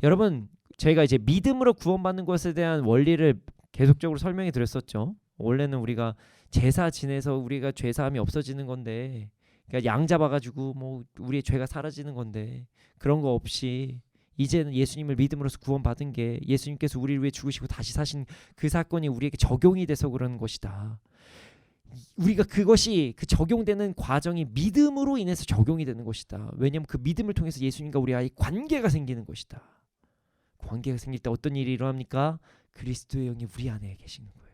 여러분, 저희가 이제 믿음으로 구원받는 것에 대한 원리를 계속적으로 설명해 드렸었죠. 원래는 우리가 제사 지내서 우리가 죄사함이 없어지는 건데, 그러니까 양 잡아가지고 뭐 우리의 죄가 사라지는 건데, 그런 거 없이 이제는 예수님을 믿음으로써 구원받은 게 예수님께서 우리를 위해 죽으시고 다시 사신 그 사건이 우리에게 적용이 돼서 그러는 것이다. 우리가 그것이, 그 적용되는 과정이 믿음으로 인해서 적용이 되는 것이다. 왜냐하면 그 믿음을 통해서 예수님과 우리와의 관계가 생기는 것이다. 관계가 생길 때 어떤 일이 일어납니까? 그리스도의 영이 우리 안에 계시는 거예요.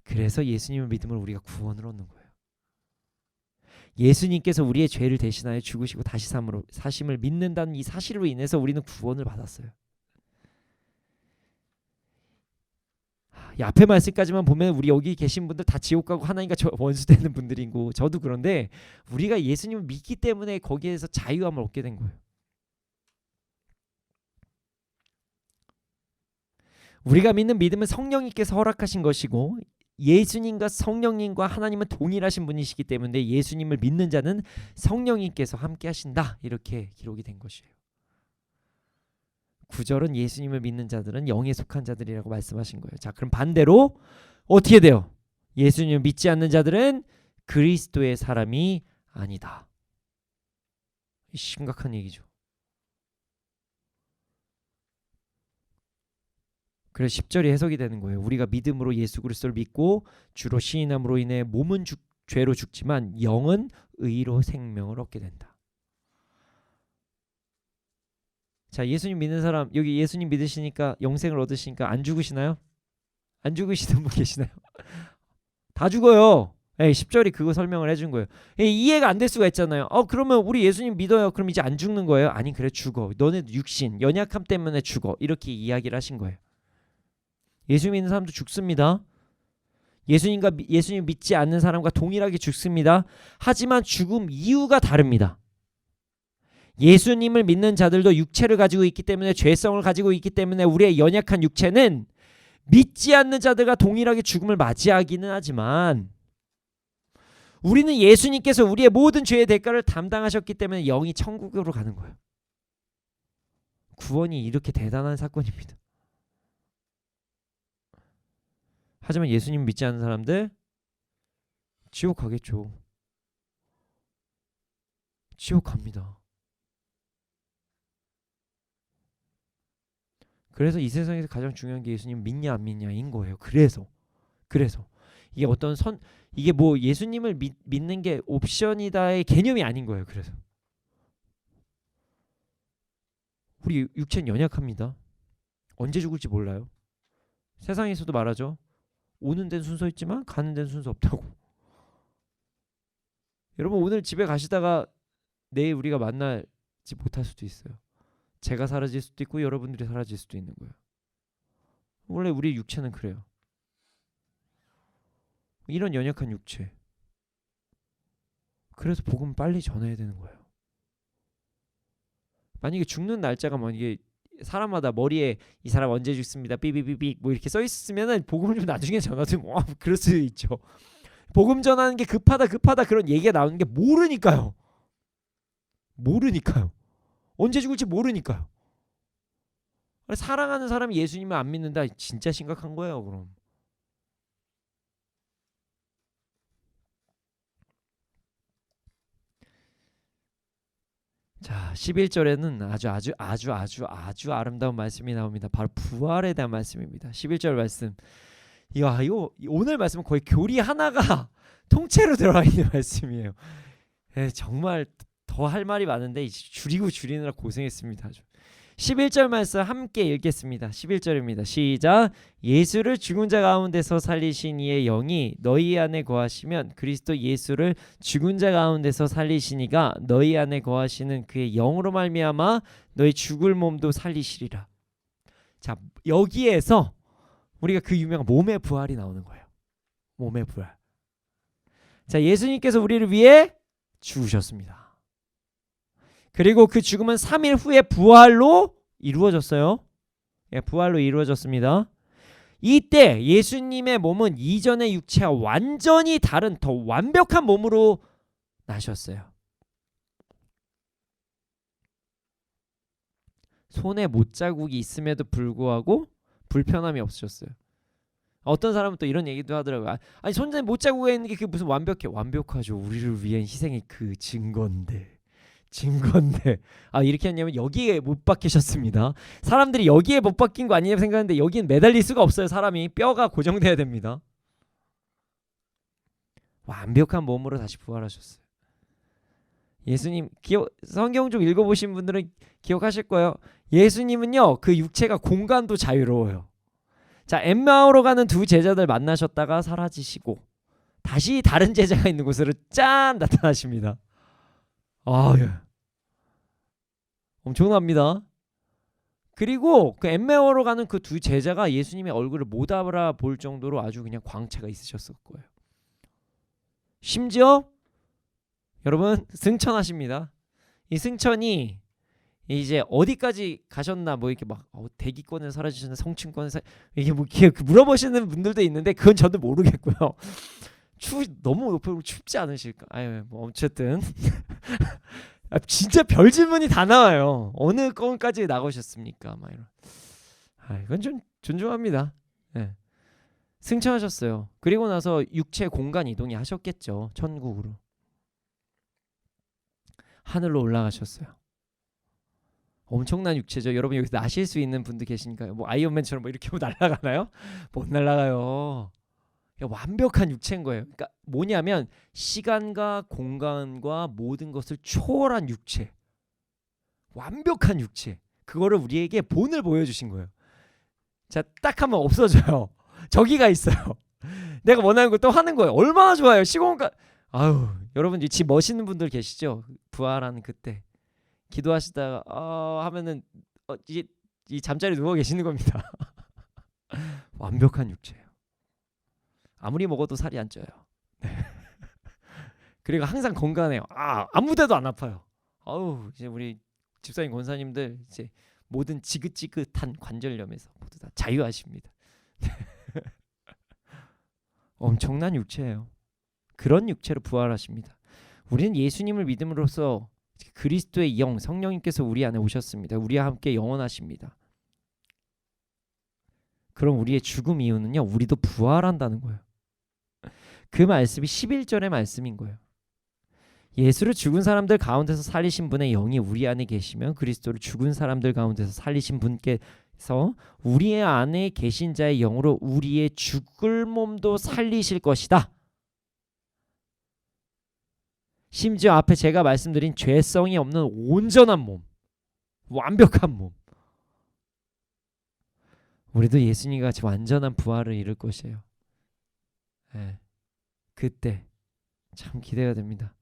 그래서 예수님을 믿음으로 우리가 구원을 얻는 거예요. 예수님께서 우리의 죄를 대신하여 죽으시고 다시 사심을 믿는다는 이 사실로 인해서 우리는 구원을 받았어요. 이 앞에 말씀까지만 보면 우리 여기 계신 분들 다 지옥 가고 하나님과 원수 되는 분들이고, 저도 그런데 우리가 예수님을 믿기 때문에 거기에서 자유함을 얻게 된 거예요. 우리가 믿는 믿음은 성령님께서 허락하신 것이고, 예수님과 성령님과 하나님은 동일하신 분이시기 때문에 예수님을 믿는 자는 성령님께서 함께 하신다, 이렇게 기록이 된 것이에요. 9절은 예수님을 믿는 자들은 영에 속한 자들이라고 말씀하신 거예요. 자, 그럼 반대로 어떻게 돼요? 예수님을 믿지 않는 자들은 그리스도의 사람이 아니다. 심각한 얘기죠. 그래서 10절이 해석이 되는 거예요. 우리가 믿음으로 예수 그리스도를 믿고 주로 시인함으로 인해 몸은 죄로 죽지만 영은 의로 생명을 얻게 된다. 자, 예수님 믿는 사람, 여기 예수님 믿으시니까 영생을 얻으시니까 안 죽으시나요? 안 죽으시는 분 계시나요? 다 죽어요. 10절이 그거 설명을 해준 거예요. 이해가 안 될 수가 있잖아요. 그러면 우리 예수님 믿어요. 그럼 이제 안 죽는 거예요? 아니, 그래, 죽어. 너네 육신 연약함 때문에 죽어. 이렇게 이야기를 하신 거예요. 예수 믿는 사람도 죽습니다. 예수님 믿지 않는 사람과 동일하게 죽습니다. 하지만 죽음 이유가 다릅니다. 예수님을 믿는 자들도 육체를 가지고 있기 때문에, 죄성을 가지고 있기 때문에 우리의 연약한 육체는 믿지 않는 자들과 동일하게 죽음을 맞이하기는 하지만, 우리는 예수님께서 우리의 모든 죄의 대가를 담당하셨기 때문에 영이 천국으로 가는 거예요. 구원이 이렇게 대단한 사건입니다. 하지만 예수님 믿지 않는 사람들 지옥 가겠죠. 지옥 갑니다. 그래서 이 세상에서 가장 중요한 게 예수님 믿냐 안 믿냐인 거예요. 그래서 이게 이게 뭐 예수님을 믿는 게 옵션이다의 개념이 아닌 거예요. 그래서 우리 육체는 연약합니다. 언제 죽을지 몰라요. 세상에서도 말하죠. 오는 데는 순서 있지만 가는 데는 순서 없다고. 여러분, 오늘 집에 가시다가 내일 우리가 만나지 못할 수도 있어요. 제가 사라질 수도 있고 여러분들이 사라질 수도 있는 거예요. 원래 우리 육체는 그래요. 이런 연약한 육체. 그래서 복음 빨리 전해야 되는 거예요. 만약에 죽는 날짜가 이게 사람마다 머리에 이 사람 언제 죽습니다 삐삐삐삐 뭐 이렇게 써 있으면은 복음을 좀 나중에 전하든 그럴 수 있죠. 복음 전하는 게 급하다 그런 얘기가 나오는 게 모르니까요. 언제 죽을지 모르니까요. 사랑하는 사람이 예수님을 안 믿는다, 진짜 심각한 거예요. 그럼 자, 11절에는 아주 아름다운 말씀이 나옵니다. 바로 부활에 대한 말씀입니다. 11절 말씀. 이거 오늘 말씀은 거의 교리 하나가 통째로 들어가 있는 말씀이에요. 정말 더 할 말이 많은데 줄이느라 고생했습니다. 아주. 11절 말씀 함께 읽겠습니다. 11절입니다. 시작. 예수를 죽은 자 가운데서 살리신 이의 영이 너희 안에 거하시면 그리스도 예수를 죽은 자 가운데서 살리신 이가 너희 안에 거하시는 그의 영으로 말미암아 너희 죽을 몸도 살리시리라. 자, 여기에서 우리가 그 유명한 몸의 부활이 나오는 거예요. 몸의 부활. 자, 예수님께서 우리를 위해 죽으셨습니다. 그리고 그 죽음은 3일 후에 부활로 이루어졌어요. 부활로 이루어졌습니다. 이때 예수님의 몸은 이전의 육체와 완전히 다른 더 완벽한 몸으로 나셨어요. 손에 못자국이 있음에도 불구하고 불편함이 없으셨어요. 어떤 사람은 또 이런 얘기도 하더라고요. 아니, 손에 못자국이 있는 게 그게 무슨 완벽하죠. 우리를 위한 희생이 그 증거인데 이렇게 했냐면 여기에 못 박히셨습니다. 사람들이 여기에 못 박힌 거 아니냐고 생각하는데 여기는 매달릴 수가 없어요. 사람이 뼈가 고정돼야 됩니다. 완벽한 몸으로 다시 부활하셨어요. 예수님 성경 좀 읽어보신 분들은 기억하실 거예요. 예수님은요, 그 육체가 공간도 자유로워요. 자, 엠마오로 가는 두 제자들 만나셨다가 사라지시고 다시 다른 제자가 있는 곳으로 짠 나타나십니다. 예. 엄청납니다. 그리고 그 엠마오로 가는 그 두 제자가 예수님의 얼굴을 못 알아볼 정도로 아주 그냥 광채가 있으셨을 거예요. 심지어 여러분 승천하십니다. 이 승천이 이제 어디까지 가셨나 뭐 이렇게 막 대기권을 사라지셨나 성층권을 이게 뭐 물어보시는 분들도 있는데 그건 저도 모르겠고요. 너무 높고 춥지 않으실까? 뭐 어쨌든 진짜 별 질문이 다 나와요. 어느 건까지 나가셨습니까? 막 이런. 이건 좀 존중합니다. 네. 승천하셨어요. 그리고 나서 육체 공간 이동이 하셨겠죠. 천국으로. 하늘로 올라가셨어요. 엄청난 육체죠. 여러분 여기서 나실 수 있는 분들 계시니까요. 뭐 아이언맨처럼 뭐 이렇게 날아가나요? 못 날아가요. 완벽한 육체인 거예요. 그러니까 뭐냐면 시간과 공간과 모든 것을 초월한 육체, 완벽한 육체, 그거를 우리에게 본을 보여주신 거예요. 자, 딱 하면 없어져요. 저기가 있어요. 내가 원하는 걸 또 하는 거예요. 얼마나 좋아요. 시공간. 아유, 여러분 집 멋있는 분들 계시죠? 부활하는 그때 기도하시다가 하면은 이제 이 잠자리 누워 계시는 겁니다. 완벽한 육체예요. 아무리 먹어도 살이 안 쪄요. 그리고 항상 건강해요. 아무데도 안 아파요. 이제 우리 집사님 권사님들 이제 모든 지긋지긋한 관절염에서 모두 다 자유하십니다. 엄청난 육체예요. 그런 육체로 부활하십니다. 우리는 예수님을 믿음으로써 그리스도의 영, 성령님께서 우리 안에 오셨습니다. 우리와 함께 영원하십니다. 그럼 우리의 죽음 이유는요, 우리도 부활한다는 거예요. 그 말씀이 11절의 말씀인 거예요. 예수를 죽은 사람들 가운데서 살리신 분의 영이 우리 안에 계시면 그리스도를 죽은 사람들 가운데서 살리신 분께서 우리의 안에 계신 자의 영으로 우리의 죽을 몸도 살리실 것이다. 심지어 앞에 제가 말씀드린 죄성이 없는 온전한 몸, 완벽한 몸, 우리도 예수님과 같이 완전한 부활을 이룰 것이에요. 그때 참 기대가 됩니다.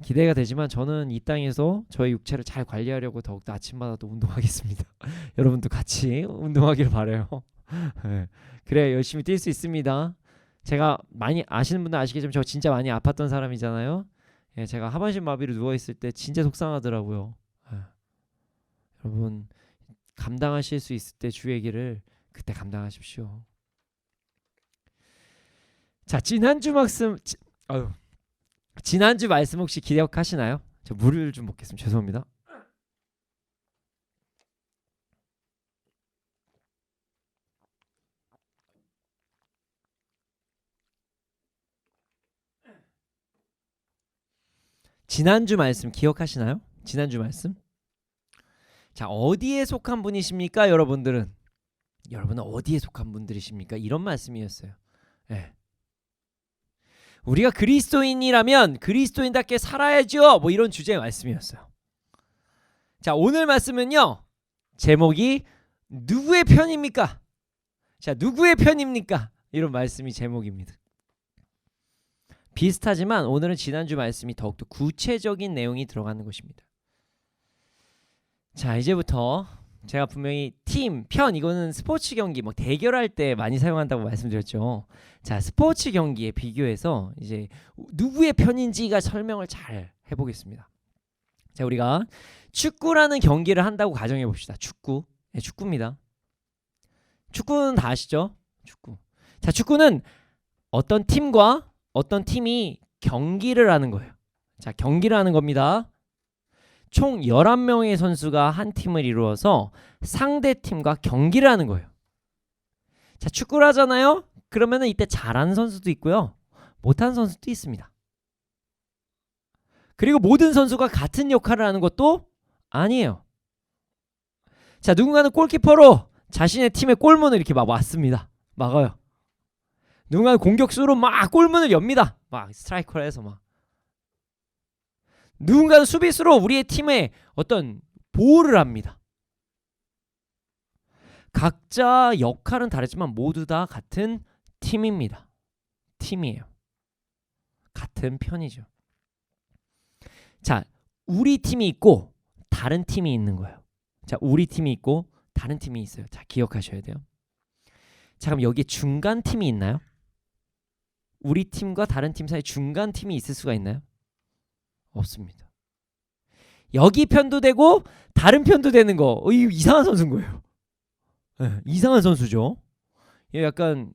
기대가 되지만 저는 이 땅에서 저의 육체를 잘 관리하려고 더욱더 아침마다 또 운동하겠습니다. 여러분도 같이 운동하길 바라요. 그래 열심히 뛸 수 있습니다. 제가 많이 아시는 분들 아시겠지만 저 진짜 많이 아팠던 사람이잖아요. 제가 하반신 마비로 누워있을 때 진짜 속상하더라고요. 여러분 감당하실 수 있을 때 주의 길을 그때 감당하십시오. 자, 지난주 말씀 혹시 기억하시나요? 저 물을 좀 먹겠습니다. 죄송합니다. 지난주 말씀 기억하시나요? 지난주 말씀? 자, 어디에 속한 분이십니까? 여러분은 어디에 속한 분들이십니까? 이런 말씀이었어요. 우리가 그리스도인이라면 그리스도인답게 살아야죠. 뭐 이런 주제의 말씀이었어요. 자, 오늘 말씀은요. 제목이 누구의 편입니까? 자, 누구의 편입니까? 이런 말씀이 제목입니다. 비슷하지만 오늘은 지난주 말씀이 더욱더 구체적인 내용이 들어가는 것입니다. 자, 이제부터 제가 분명히 팀, 편 이거는 스포츠 경기 뭐 대결할 때 많이 사용한다고 말씀드렸죠. 자, 스포츠 경기에 비교해서 이제 누구의 편인지가 설명을 잘 해보겠습니다. 자, 우리가 축구라는 경기를 한다고 가정해 봅시다. 축구입니다. 축구는 다 아시죠? 축구. 자, 축구는 어떤 팀과 어떤 팀이 경기를 하는 거예요. 자, 경기를 하는 겁니다. 총 11명의 선수가 한 팀을 이루어서 상대 팀과 경기를 하는 거예요. 자, 축구를 하잖아요. 그러면은 이때 잘하는 선수도 있고요. 못하는 선수도 있습니다. 그리고 모든 선수가 같은 역할을 하는 것도 아니에요. 자, 누군가는 골키퍼로 자신의 팀의 골문을 이렇게 막 막습니다. 막아요. 누군가는 공격수로 막 골문을 엽니다. 막 스트라이커를 해서 막. 누군가는 수비수로 우리의 팀에 어떤 보호를 합니다. 각자 역할은 다르지만 모두 다 같은 팀입니다. 팀이에요. 같은 편이죠. 자, 우리 팀이 있고 다른 팀이 있는 거예요. 자, 우리 팀이 있고 다른 팀이 있어요. 자, 기억하셔야 돼요. 자, 그럼 여기에 중간 팀이 있나요? 우리 팀과 다른 팀 사이에 중간 팀이 있을 수가 있나요? 없습니다. 여기 편도 되고 다른 편도 되는 거 이거 이상한 선수인 거예요. 이상한 선수죠. 이거 약간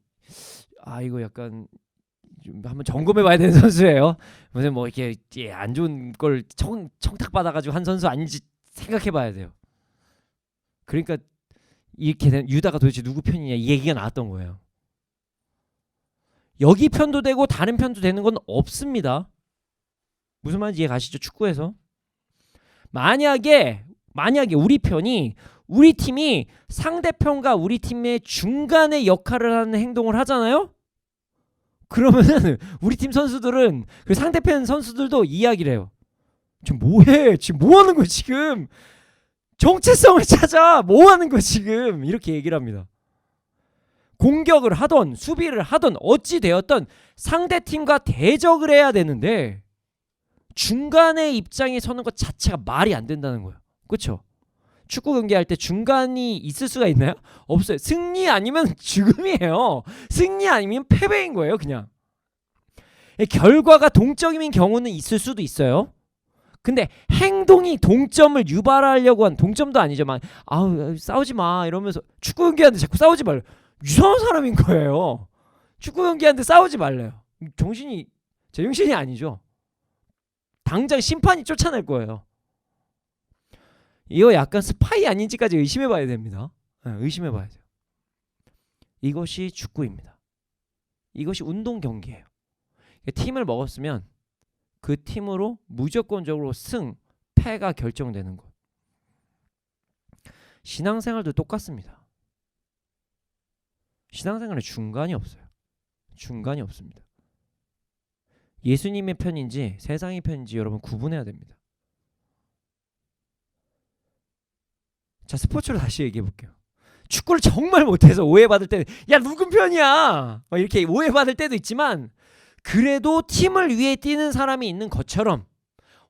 좀 한번 점검해 봐야 되는 선수예요. 무슨 뭐 이렇게 안 좋은 걸 청탁 받아가지고 한 선수 아닌지 생각해 봐야 돼요. 그러니까 이렇게 된 유다가 도대체 누구 편이냐 이 얘기가 나왔던 거예요. 여기 편도 되고 다른 편도 되는 건 없습니다. 무슨 말인지 이해 가시죠? 축구에서 만약에 우리 팀이 상대편과 우리 팀의 중간의 역할을 하는 행동을 하잖아요. 그러면은 우리 팀 선수들은 그 상대편 선수들도 이야기를 해요. 지금 뭐해? 지금 뭐하는 거야 지금? 정체성을 찾아. 뭐하는 거야 지금? 이렇게 얘기를 합니다. 공격을 하던 수비를 하던 어찌 되었던 상대팀과 대적을 해야 되는데 중간에 입장에 서는 것 자체가 말이 안 된다는 거예요. 그렇죠? 축구 경기할 때 중간이 있을 수가 있나요? 없어요. 승리 아니면 죽음이에요. 승리 아니면 패배인 거예요. 그냥 결과가 동점인 경우는 있을 수도 있어요. 근데 행동이 동점을 유발하려고 한, 동점도 아니죠. 막 아우 싸우지 마 이러면서 축구 경기하는데 자꾸 싸우지 말래. 이상한 사람인 거예요. 축구 경기하는데 싸우지 말래요. 정신이 제정신이 아니죠. 당장 심판이 쫓아낼 거예요. 이거 약간 스파이 아닌지까지 의심해봐야 됩니다. 의심해봐야 돼요. 이것이 축구입니다. 이것이 운동 경기예요. 팀을 먹었으면 그 팀으로 무조건적으로 승, 패가 결정되는 것. 신앙생활도 똑같습니다. 신앙생활에 중간이 없어요. 중간이 없습니다. 예수님의 편인지 세상의 편인지 여러분 구분해야 됩니다. 자, 스포츠로 다시 얘기해 볼게요. 축구를 정말 못해서 오해받을 때, 야 누군 편이야 이렇게 오해받을 때도 있지만, 그래도 팀을 위해 뛰는 사람이 있는 것처럼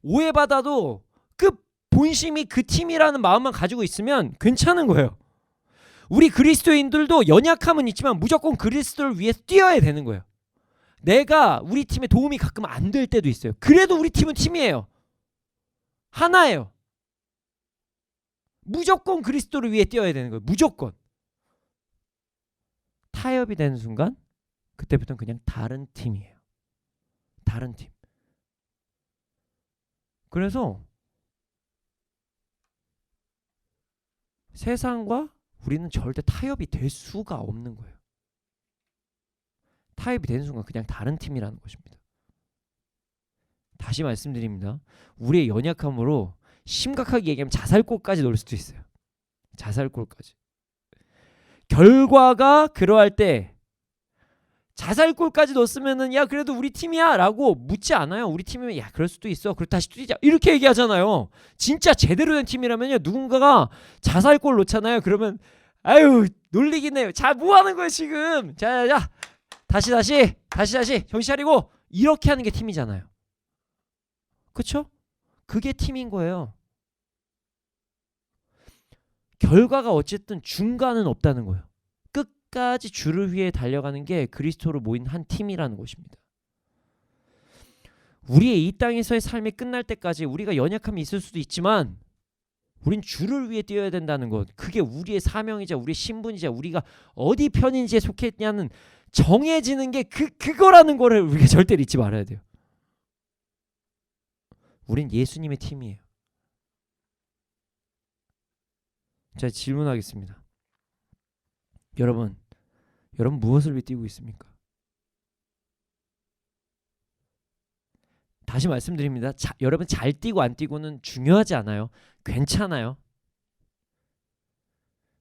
오해받아도 그 본심이 그 팀이라는 마음만 가지고 있으면 괜찮은 거예요. 우리 그리스도인들도 연약함은 있지만 무조건 그리스도를 위해서 뛰어야 되는 거예요. 내가 우리 팀에 도움이 가끔 안 될 때도 있어요. 그래도 우리 팀은 팀이에요. 하나예요. 무조건 그리스도를 위해 뛰어야 되는 거예요. 무조건. 타협이 되는 순간 그때부터는 그냥 다른 팀이에요. 다른 팀. 그래서 세상과 우리는 절대 타협이 될 수가 없는 거예요. 타협이 되는 순간 그냥 다른 팀이라는 것입니다. 다시 말씀드립니다. 우리의 연약함으로 심각하게 얘기하면 자살골까지 넣을 수도 있어요. 자살골까지. 결과가 그러할 때 자살골까지 넣었으면은 야 그래도 우리 팀이야 라고 묻지 않아요. 우리 팀이면 야 그럴 수도 있어. 그럼 다시 뛰자. 이렇게 얘기하잖아요. 진짜 제대로 된 팀이라면요. 누군가가 자살골 넣잖아요. 그러면 아유 놀리긴 해요. 자 뭐 하는 거야 지금. 자 다시 정신 차리고 이렇게 하는 게 팀이잖아요. 그쵸? 그게 팀인 거예요. 결과가 어쨌든 중간은 없다는 거예요. 끝까지 주를 위해 달려가는 게 그리스도로 모인 한 팀이라는 것입니다. 우리의 이 땅에서의 삶이 끝날 때까지 우리가 연약함이 있을 수도 있지만 우린 주를 위해 뛰어야 된다는 것. 그게 우리의 사명이자 우리의 신분이자 우리가 어디 편인지에 속했냐는 정해지는 게 그거라는 거를 우리가 절대 잊지 말아야 돼요. 우린 예수님의 팀이에요. 자, 질문하겠습니다. 여러분 무엇을 위해 뛰고 있습니까? 다시 말씀드립니다. 여러분 잘 뛰고 안 뛰고는 중요하지 않아요. 괜찮아요.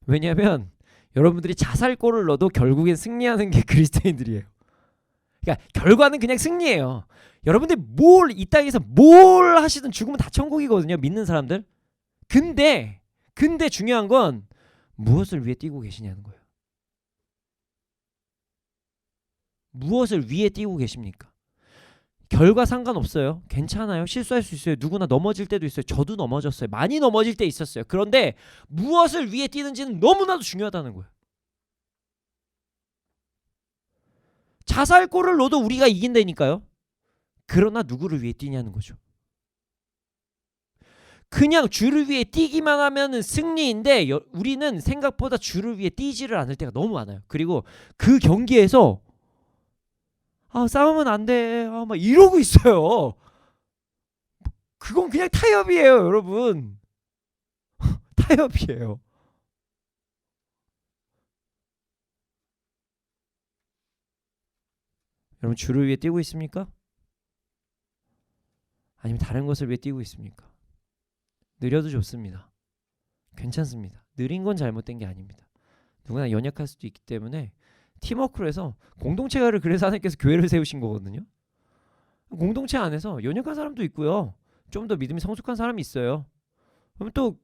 왜냐하면 여러분들이 자살골을 넣어도 결국엔 승리하는 게 그리스도인들이에요. 그러니까 결과는 그냥 승리예요. 여러분들 이 땅에서 뭘 하시든 죽으면 다 천국이거든요. 믿는 사람들. 근데 중요한 건 무엇을 위해 뛰고 계시냐는 거예요. 무엇을 위해 뛰고 계십니까? 결과 상관없어요. 괜찮아요. 실수할 수 있어요. 누구나 넘어질 때도 있어요. 저도 넘어졌어요. 많이 넘어질 때 있었어요. 그런데 무엇을 위해 뛰는지는 너무나도 중요하다는 거예요. 자살골을 넣어도 우리가 이긴다니까요. 그러나 누구를 위해 뛰냐는 거죠. 그냥 주를 위해 뛰기만 하면 승리인데 우리는 생각보다 주를 위해 뛰지를 않을 때가 너무 많아요. 그리고 그 경기에서 싸우면 안 돼. 막 이러고 있어요. 그건 그냥 타협이에요, 여러분. 타협이에요. 여러분 주를 위해 뛰고 있습니까? 아니면 다른 것을 위해 뛰고 있습니까? 느려도 좋습니다. 괜찮습니다. 느린 건 잘못된 게 아닙니다. 누구나 연약할 수도 있기 때문에 팀워크로 해서 공동체를 그래서 하나님께서 교회를 세우신 거거든요. 공동체 안에서 연약한 사람도 있고요. 좀 더 믿음이 성숙한 사람이 있어요. 그럼 또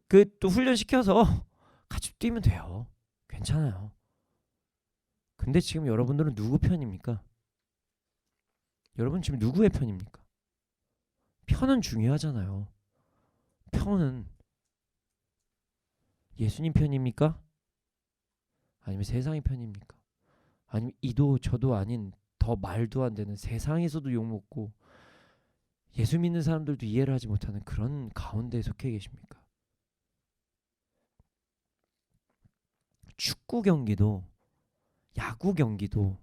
훈련시켜서 같이 뛰면 돼요. 괜찮아요. 근데 지금 여러분들은 누구 편입니까? 여러분 지금 누구의 편입니까? 편은 중요하잖아요. 편은 예수님 편입니까? 아니면 세상의 편입니까? 아니면 이도 저도 아닌 더 말도 안 되는 세상에서도 욕먹고 예수 믿는 사람들도 이해를 하지 못하는 그런 가운데에 속해 계십니까? 축구 경기도 야구 경기도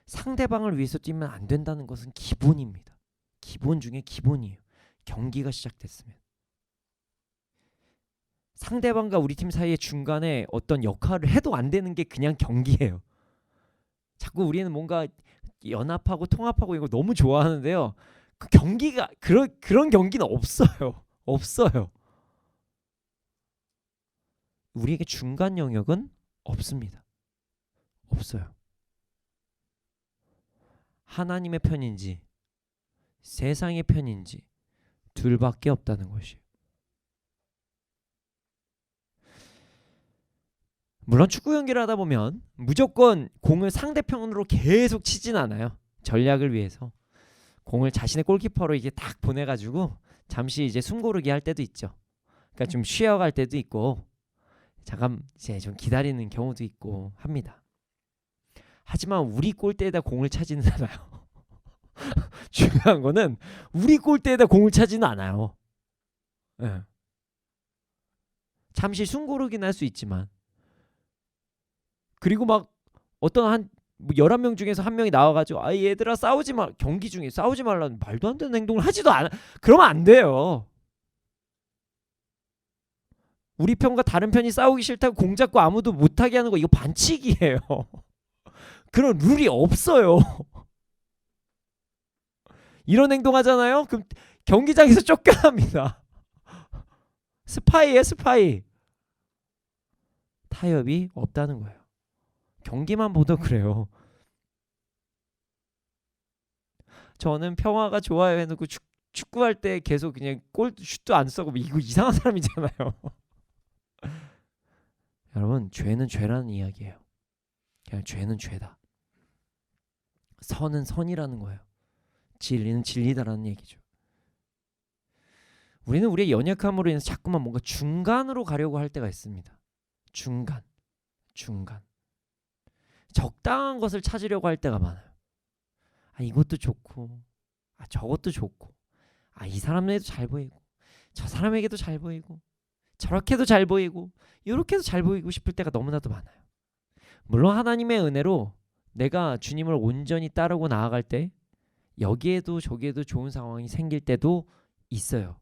상대방을 위해서 뛰면 안 된다는 것은 기본입니다. 기본 중에 기본이에요. 경기가 시작됐으면 상대방과 우리 팀 사이의 중간에 어떤 역할을 해도 안 되는 게 그냥 경기예요. 자꾸 우리는 뭔가 연합하고 통합하고 이거 너무 좋아하는데요. 그 경기가 그런 경기는 없어요. 없어요. 우리에게 중간 영역은 없습니다. 없어요. 하나님의 편인지 세상의 편인지 둘밖에 없다는 것이에요. 물론 축구 경기를 하다 보면 무조건 공을 상대편으로 계속 치진 않아요. 전략을 위해서 공을 자신의 골키퍼로 이게 딱 보내가지고 잠시 이제 숨고르기 할 때도 있죠. 그러니까 좀 쉬어갈 때도 있고 잠깐 이제 좀 기다리는 경우도 있고 합니다. 하지만 우리 골대에다 공을 차지는 않아요. 중요한 거는 우리 골대에다 공을 차지는 않아요. 네. 잠시 숨고르기는 할 수 있지만 그리고 막 어떤 한 11명 중에서 한 명이 나와가지고 아 얘들아 싸우지 마 경기 중에 싸우지 말라는 말도 안 되는 행동을 하지도 않아. 그러면 안 돼요. 우리 편과 다른 편이 싸우기 싫다고 공 잡고 아무도 못하게 하는 거 이거 반칙이에요. 그런 룰이 없어요. 이런 행동하잖아요. 그럼 경기장에서 쫓겨납니다. 스파이예요, 스파이. 타협이 없다는 거예요. 경기만 보도 그래요. 저는 평화가 좋아요 해놓고 축구할 때 계속 그냥 골 슛도 안 쏘고 이거 이상한 사람이잖아요. 여러분 죄는 죄라는 이야기예요. 그냥 죄는 죄다. 선은 선이라는 거예요. 진리는 진리다라는 얘기죠. 우리는 우리의 연약함으로 인해서 자꾸만 뭔가 중간으로 가려고 할 때가 있습니다. 중간. 적당한 것을 찾으려고 할 때가 많아요. 아 이것도 좋고 아 저것도 좋고 아 이 사람에게도 잘 보이고 저 사람에게도 잘 보이고 저렇게도 잘 보이고 이렇게도 잘 보이고 싶을 때가 너무나도 많아요. 물론 하나님의 은혜로 내가 주님을 온전히 따르고 나아갈 때 여기에도 저기에도 좋은 상황이 생길 때도 있어요.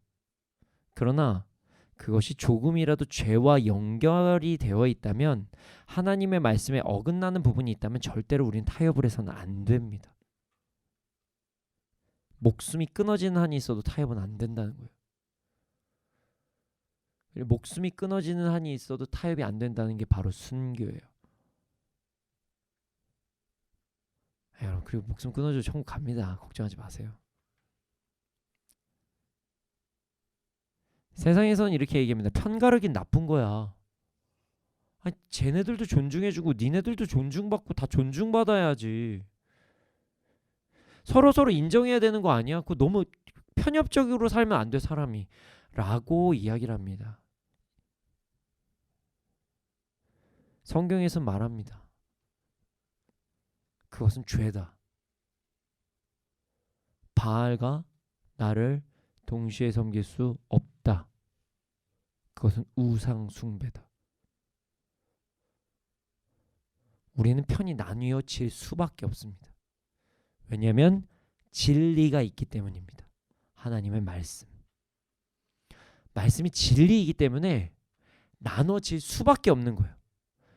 그러나 그것이 조금이라도 죄와 연결이 되어 있다면 하나님의 말씀에 어긋나는 부분이 있다면 절대로 우리는 타협을 해서는 안 됩니다. 목숨이 끊어지는 한이 있어도 타협은 안 된다는 거예요. 목숨이 끊어지는 한이 있어도 타협이 안 된다는 게 바로 순교예요. 여러분 그리고 목숨 끊어져도 천국 갑니다. 걱정하지 마세요. 세상에서는 이렇게 얘기합니다. 편가르긴 나쁜 거야. 아니, 쟤네들도 존중해주고 니네들도 존중받고 다 존중받아야지. 서로 인정해야 되는 거 아니야? 그거 너무 편협적으로 살면 안 돼 사람이. 라고 이야기를 합니다. 성경에서 말합니다. 그것은 죄다. 바알과 나를 동시에 섬길 수 없다. 그것은 우상 숭배다. 우리는 편이 나뉘어질 수밖에 없습니다. 왜냐하면 진리가 있기 때문입니다. 하나님의 말씀이 진리이기 때문에 나눠질 수밖에 없는 거예요.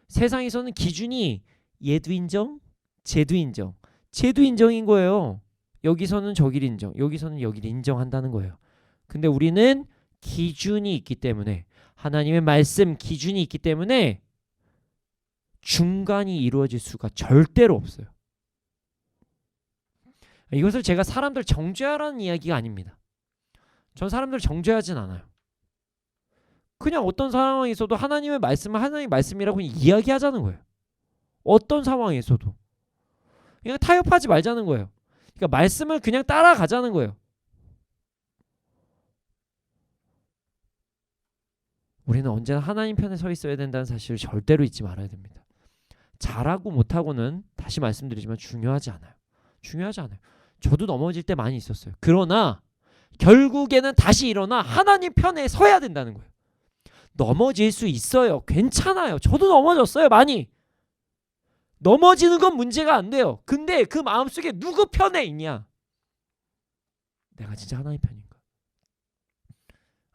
세상에서는 기준이 얘도 인정, 쟤도 인정, 쟤도 인정인 거예요. 여기서는 저기를 인정, 여기서는 여기를 인정한다는 거예요. 근데 우리는 기준이 있기 때문에 하나님의 말씀 기준이 있기 때문에 중간이 이루어질 수가 절대로 없어요. 이것을 제가 사람들 정죄하라는 이야기가 아닙니다. 전 사람들 정죄하진 않아요. 그냥 어떤 상황에 있어도 하나님의 말씀을 하나님의 말씀이라고 이야기하자는 거예요. 어떤 상황에서도 그냥 타협하지 말자는 거예요. 그러니까 말씀을 그냥 따라가자는 거예요. 우리는 언제나 하나님 편에 서 있어야 된다는 사실을 절대로 잊지 말아야 됩니다. 잘하고 못하고는 다시 말씀드리지만 중요하지 않아요. 중요하지 않아요. 저도 넘어질 때 많이 있었어요. 그러나 결국에는 다시 일어나 하나님 편에 서야 된다는 거예요. 넘어질 수 있어요. 괜찮아요. 저도 넘어졌어요. 많이. 넘어지는 건 문제가 안 돼요. 근데 그 마음속에 누구 편에 있냐? 내가 진짜 하나님 편인가?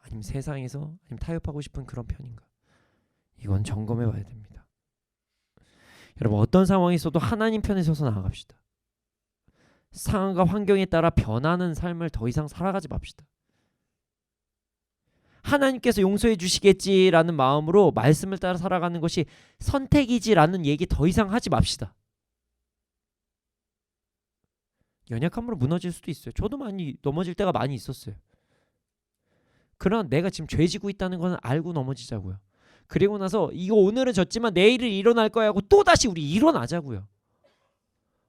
아니면 세상에서 아니면 타협하고 싶은 그런 편인가? 이건 점검해 봐야 됩니다. 여러분, 어떤 상황이 있어도 하나님 편에 서서 나아갑시다. 상황과 환경에 따라 변하는 삶을 더 이상 살아가지 맙시다. 하나님께서 용서해 주시겠지라는 마음으로 말씀을 따라 살아가는 것이 선택이지라는 얘기 더 이상 하지 맙시다. 연약함으로 무너질 수도 있어요. 저도 많이 넘어질 때가 많이 있었어요. 그러나 내가 지금 죄지고 있다는 건 알고 넘어지자고요. 그리고 나서 이거 오늘은 졌지만 내일은 일어날 거야 하고 또다시 우리 일어나자고요.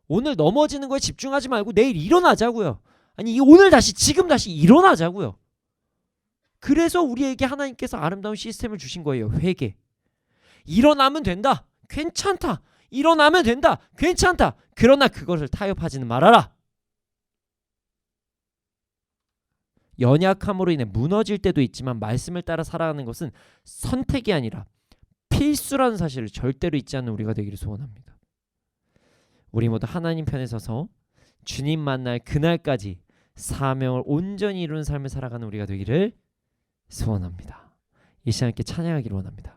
오늘 넘어지는 거에 집중하지 말고 내일 일어나자고요. 아니 오늘 다시 지금 다시 일어나자고요. 그래서 우리에게 하나님께서 아름다운 시스템을 주신 거예요. 회개. 일어나면 된다. 괜찮다. 일어나면 된다. 괜찮다. 그러나 그것을 타협하지는 말아라. 연약함으로 인해 무너질 때도 있지만 말씀을 따라 살아가는 것은 선택이 아니라 필수라는 사실을 절대로 잊지 않는 우리가 되기를 소원합니다. 우리 모두 하나님 편에 서서 주님 만날 그날까지 사명을 온전히 이루는 삶을 살아가는 우리가 되기를 소원합니다. 이 시간 함께 찬양하기를 원합니다.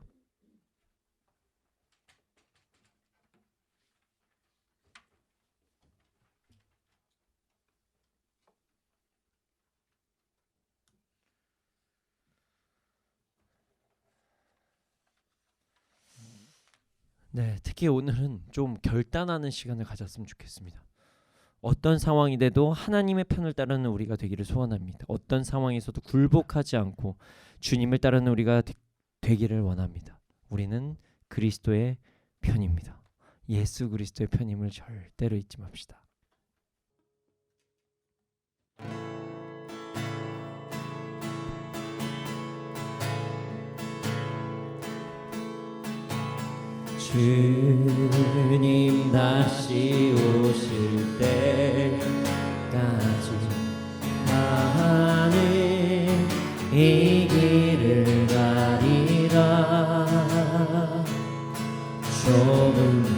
네, 특히 오늘은 좀 결단하는 시간을 가졌으면 좋겠습니다. 어떤 상황이 돼도 하나님의 편을 따르는 우리가 되기를 소원합니다. 어떤 상황에서도 굴복하지 않고 주님을 따르는 우리가 되기를 원합니다. 우리는 그리스도의 편입니다. 예수 그리스도의 편임을 절대로 잊지 맙시다. 주님 다시 오실 때까지 나는 이 길을 가리라. 좁은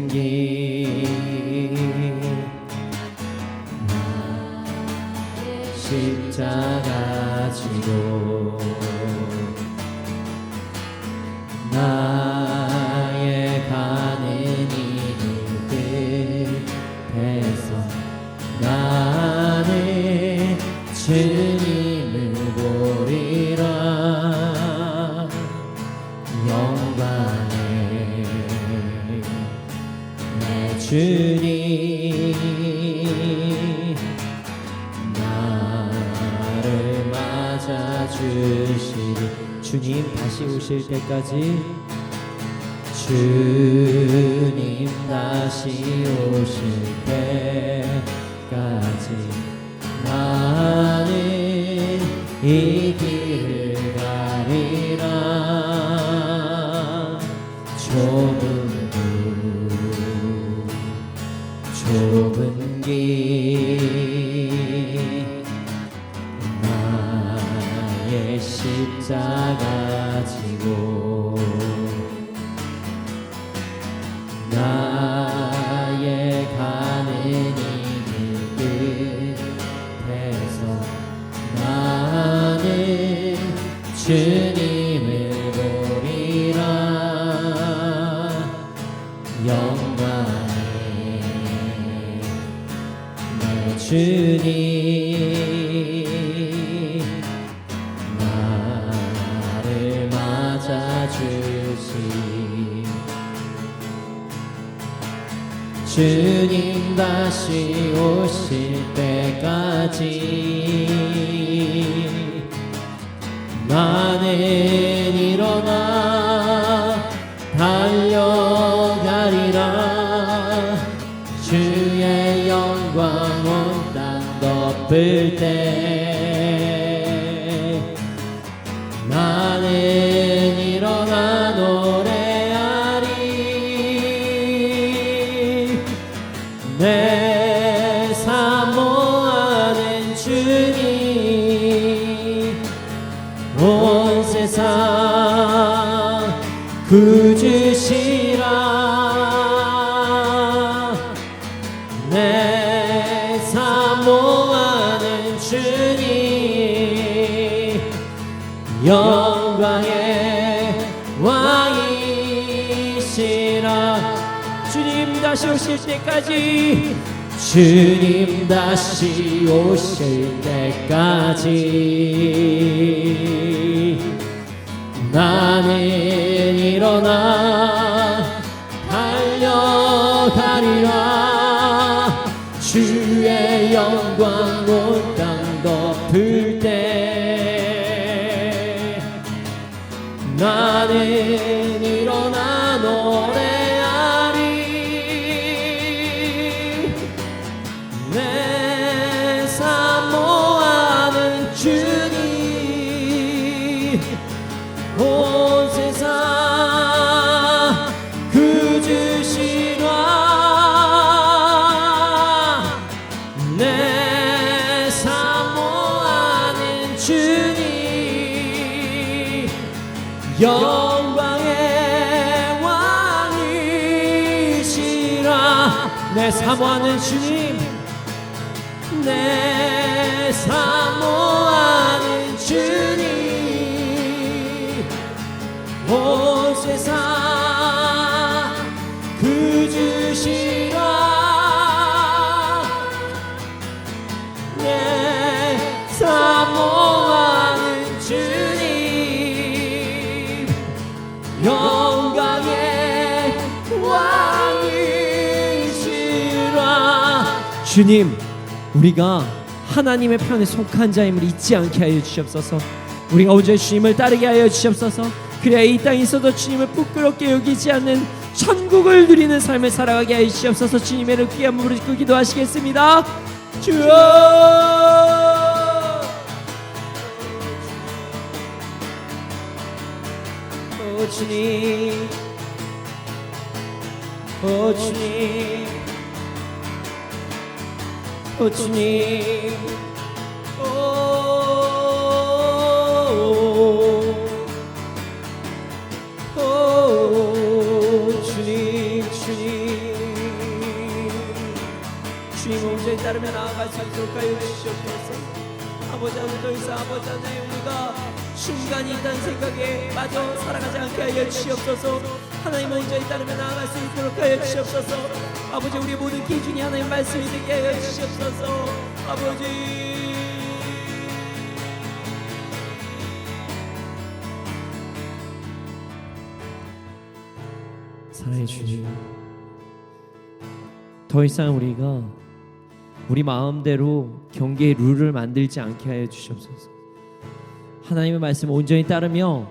길 십자가 지고 나의 가는 이 끝에서 나는 주님을 보리라. 영광의 내 주님 나를 맞아주시리. 주님 다시 오실 때까지 주님 다시 오실 때까지 나는 이 길을 가리라. 좁은 길 나의 십자가 지고 나의 가는 이 끝에서 나는 주님을 보리라. 영광의 내 주님 나를 맞아주시. 주님 다시 오실 때까지 나는 일어나 달려 주의 영광 온 땅 덮을 때 나는 일어나 노래하리 내 사모하는 주님 온 세상 구주시라 내 사모하는 주님 영광의 왕이시라 주님 다시 오실 때까지 주님 다시 오실 때까지 나는 일어나 달려가리라 주의 영광 온 땅 덮을 때 나는 일어나 노래하리 내 사모하는 주님 온 세상 구주시라 내 사모하는 주님 영광의 왕이시라 내 사모하는 주님 내 사모하는 주님 온 세상 구주시라 내 사모하는 주님 영광의 왕이시라 주님 우리가 하나님의 편에 속한 자임을 잊지 않게 하여 주시옵소서 우리가 온전히 주님을 따르게 하여 주시옵소서 그래야 이 땅에 있어도 주님을 부끄럽게 여기지 않는 천국을 누리는 삶을 살아가게 하여 주시옵소서 주님의 귀한 무릎 꿇고 기도하시겠습니다 주여 오 주님 오 주님 오 주님 주님 온전히 따르며 나아갈 수 있도록 하여 주시옵소서 아버지 하나님 더 이상 아버지 하나님 우리가 순간이 있다는 생각에 빠져 살아가지 않게 하여 주시옵소서 하나님 온전히 따르며 나아갈 수 있도록 하여 주시옵소서 아버지 우리 모든 기준이 하나님 말씀이 되게 하여 주시옵소서 아버지 사랑해 주님 더 이상 우리가 우리 마음대로 경계의 룰을 만들지 않게 하여 주시옵소서 하나님의 말씀을 온전히 따르며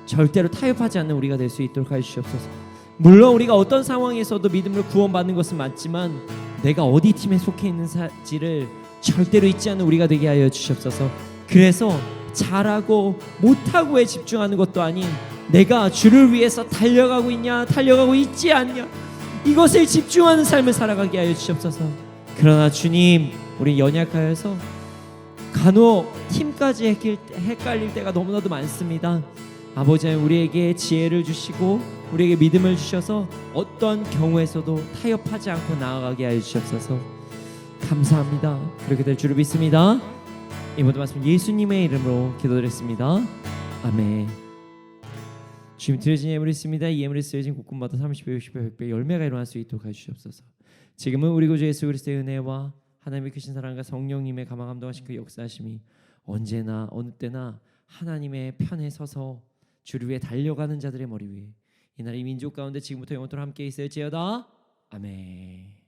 절대로 타협하지 않는 우리가 될 수 있도록 하여 주시옵소서 물론 우리가 어떤 상황에서도 믿음으로 구원받는 것은 맞지만 내가 어디 팀에 속해 있는지를 절대로 잊지 않는 우리가 되게 하여 주시옵소서 그래서 잘하고 못하고에 집중하는 것도 아닌 내가 주를 위해서 달려가고 있냐 달려가고 있지 않냐 이것을 집중하는 삶을 살아가게 하여 주시옵소서 그러나 주님 우리 연약하여서 간혹 팀까지 헷갈릴 때가 너무나도 많습니다 아버지 하나님 우리에게 지혜를 주시고 우리에게 믿음을 주셔서 어떤 경우에서도 타협하지 않고 나아가게 하여 주시옵소서 감사합니다 그렇게 될 줄을 믿습니다 이 모든 말씀 예수님의 이름으로 기도드렸습니다 아멘 주님 드려진 예물이 있습니다 이 예물이 쓰여진 곳곳마다 30배 60배 100배 열매가 일어날 수 있도록 해주시옵소서 지금은 우리 구주 예수 그리스도의 은혜와 하나님의 크신 사랑과 성령님의 감화감동하신 그 역사하심이 언제나 어느 때나 하나님의 편에 서서 주를 위해 달려가는 자들의 머리 위에 이 나라 이 민족 가운데 지금부터 영원토록 함께 있을지어다 아멘.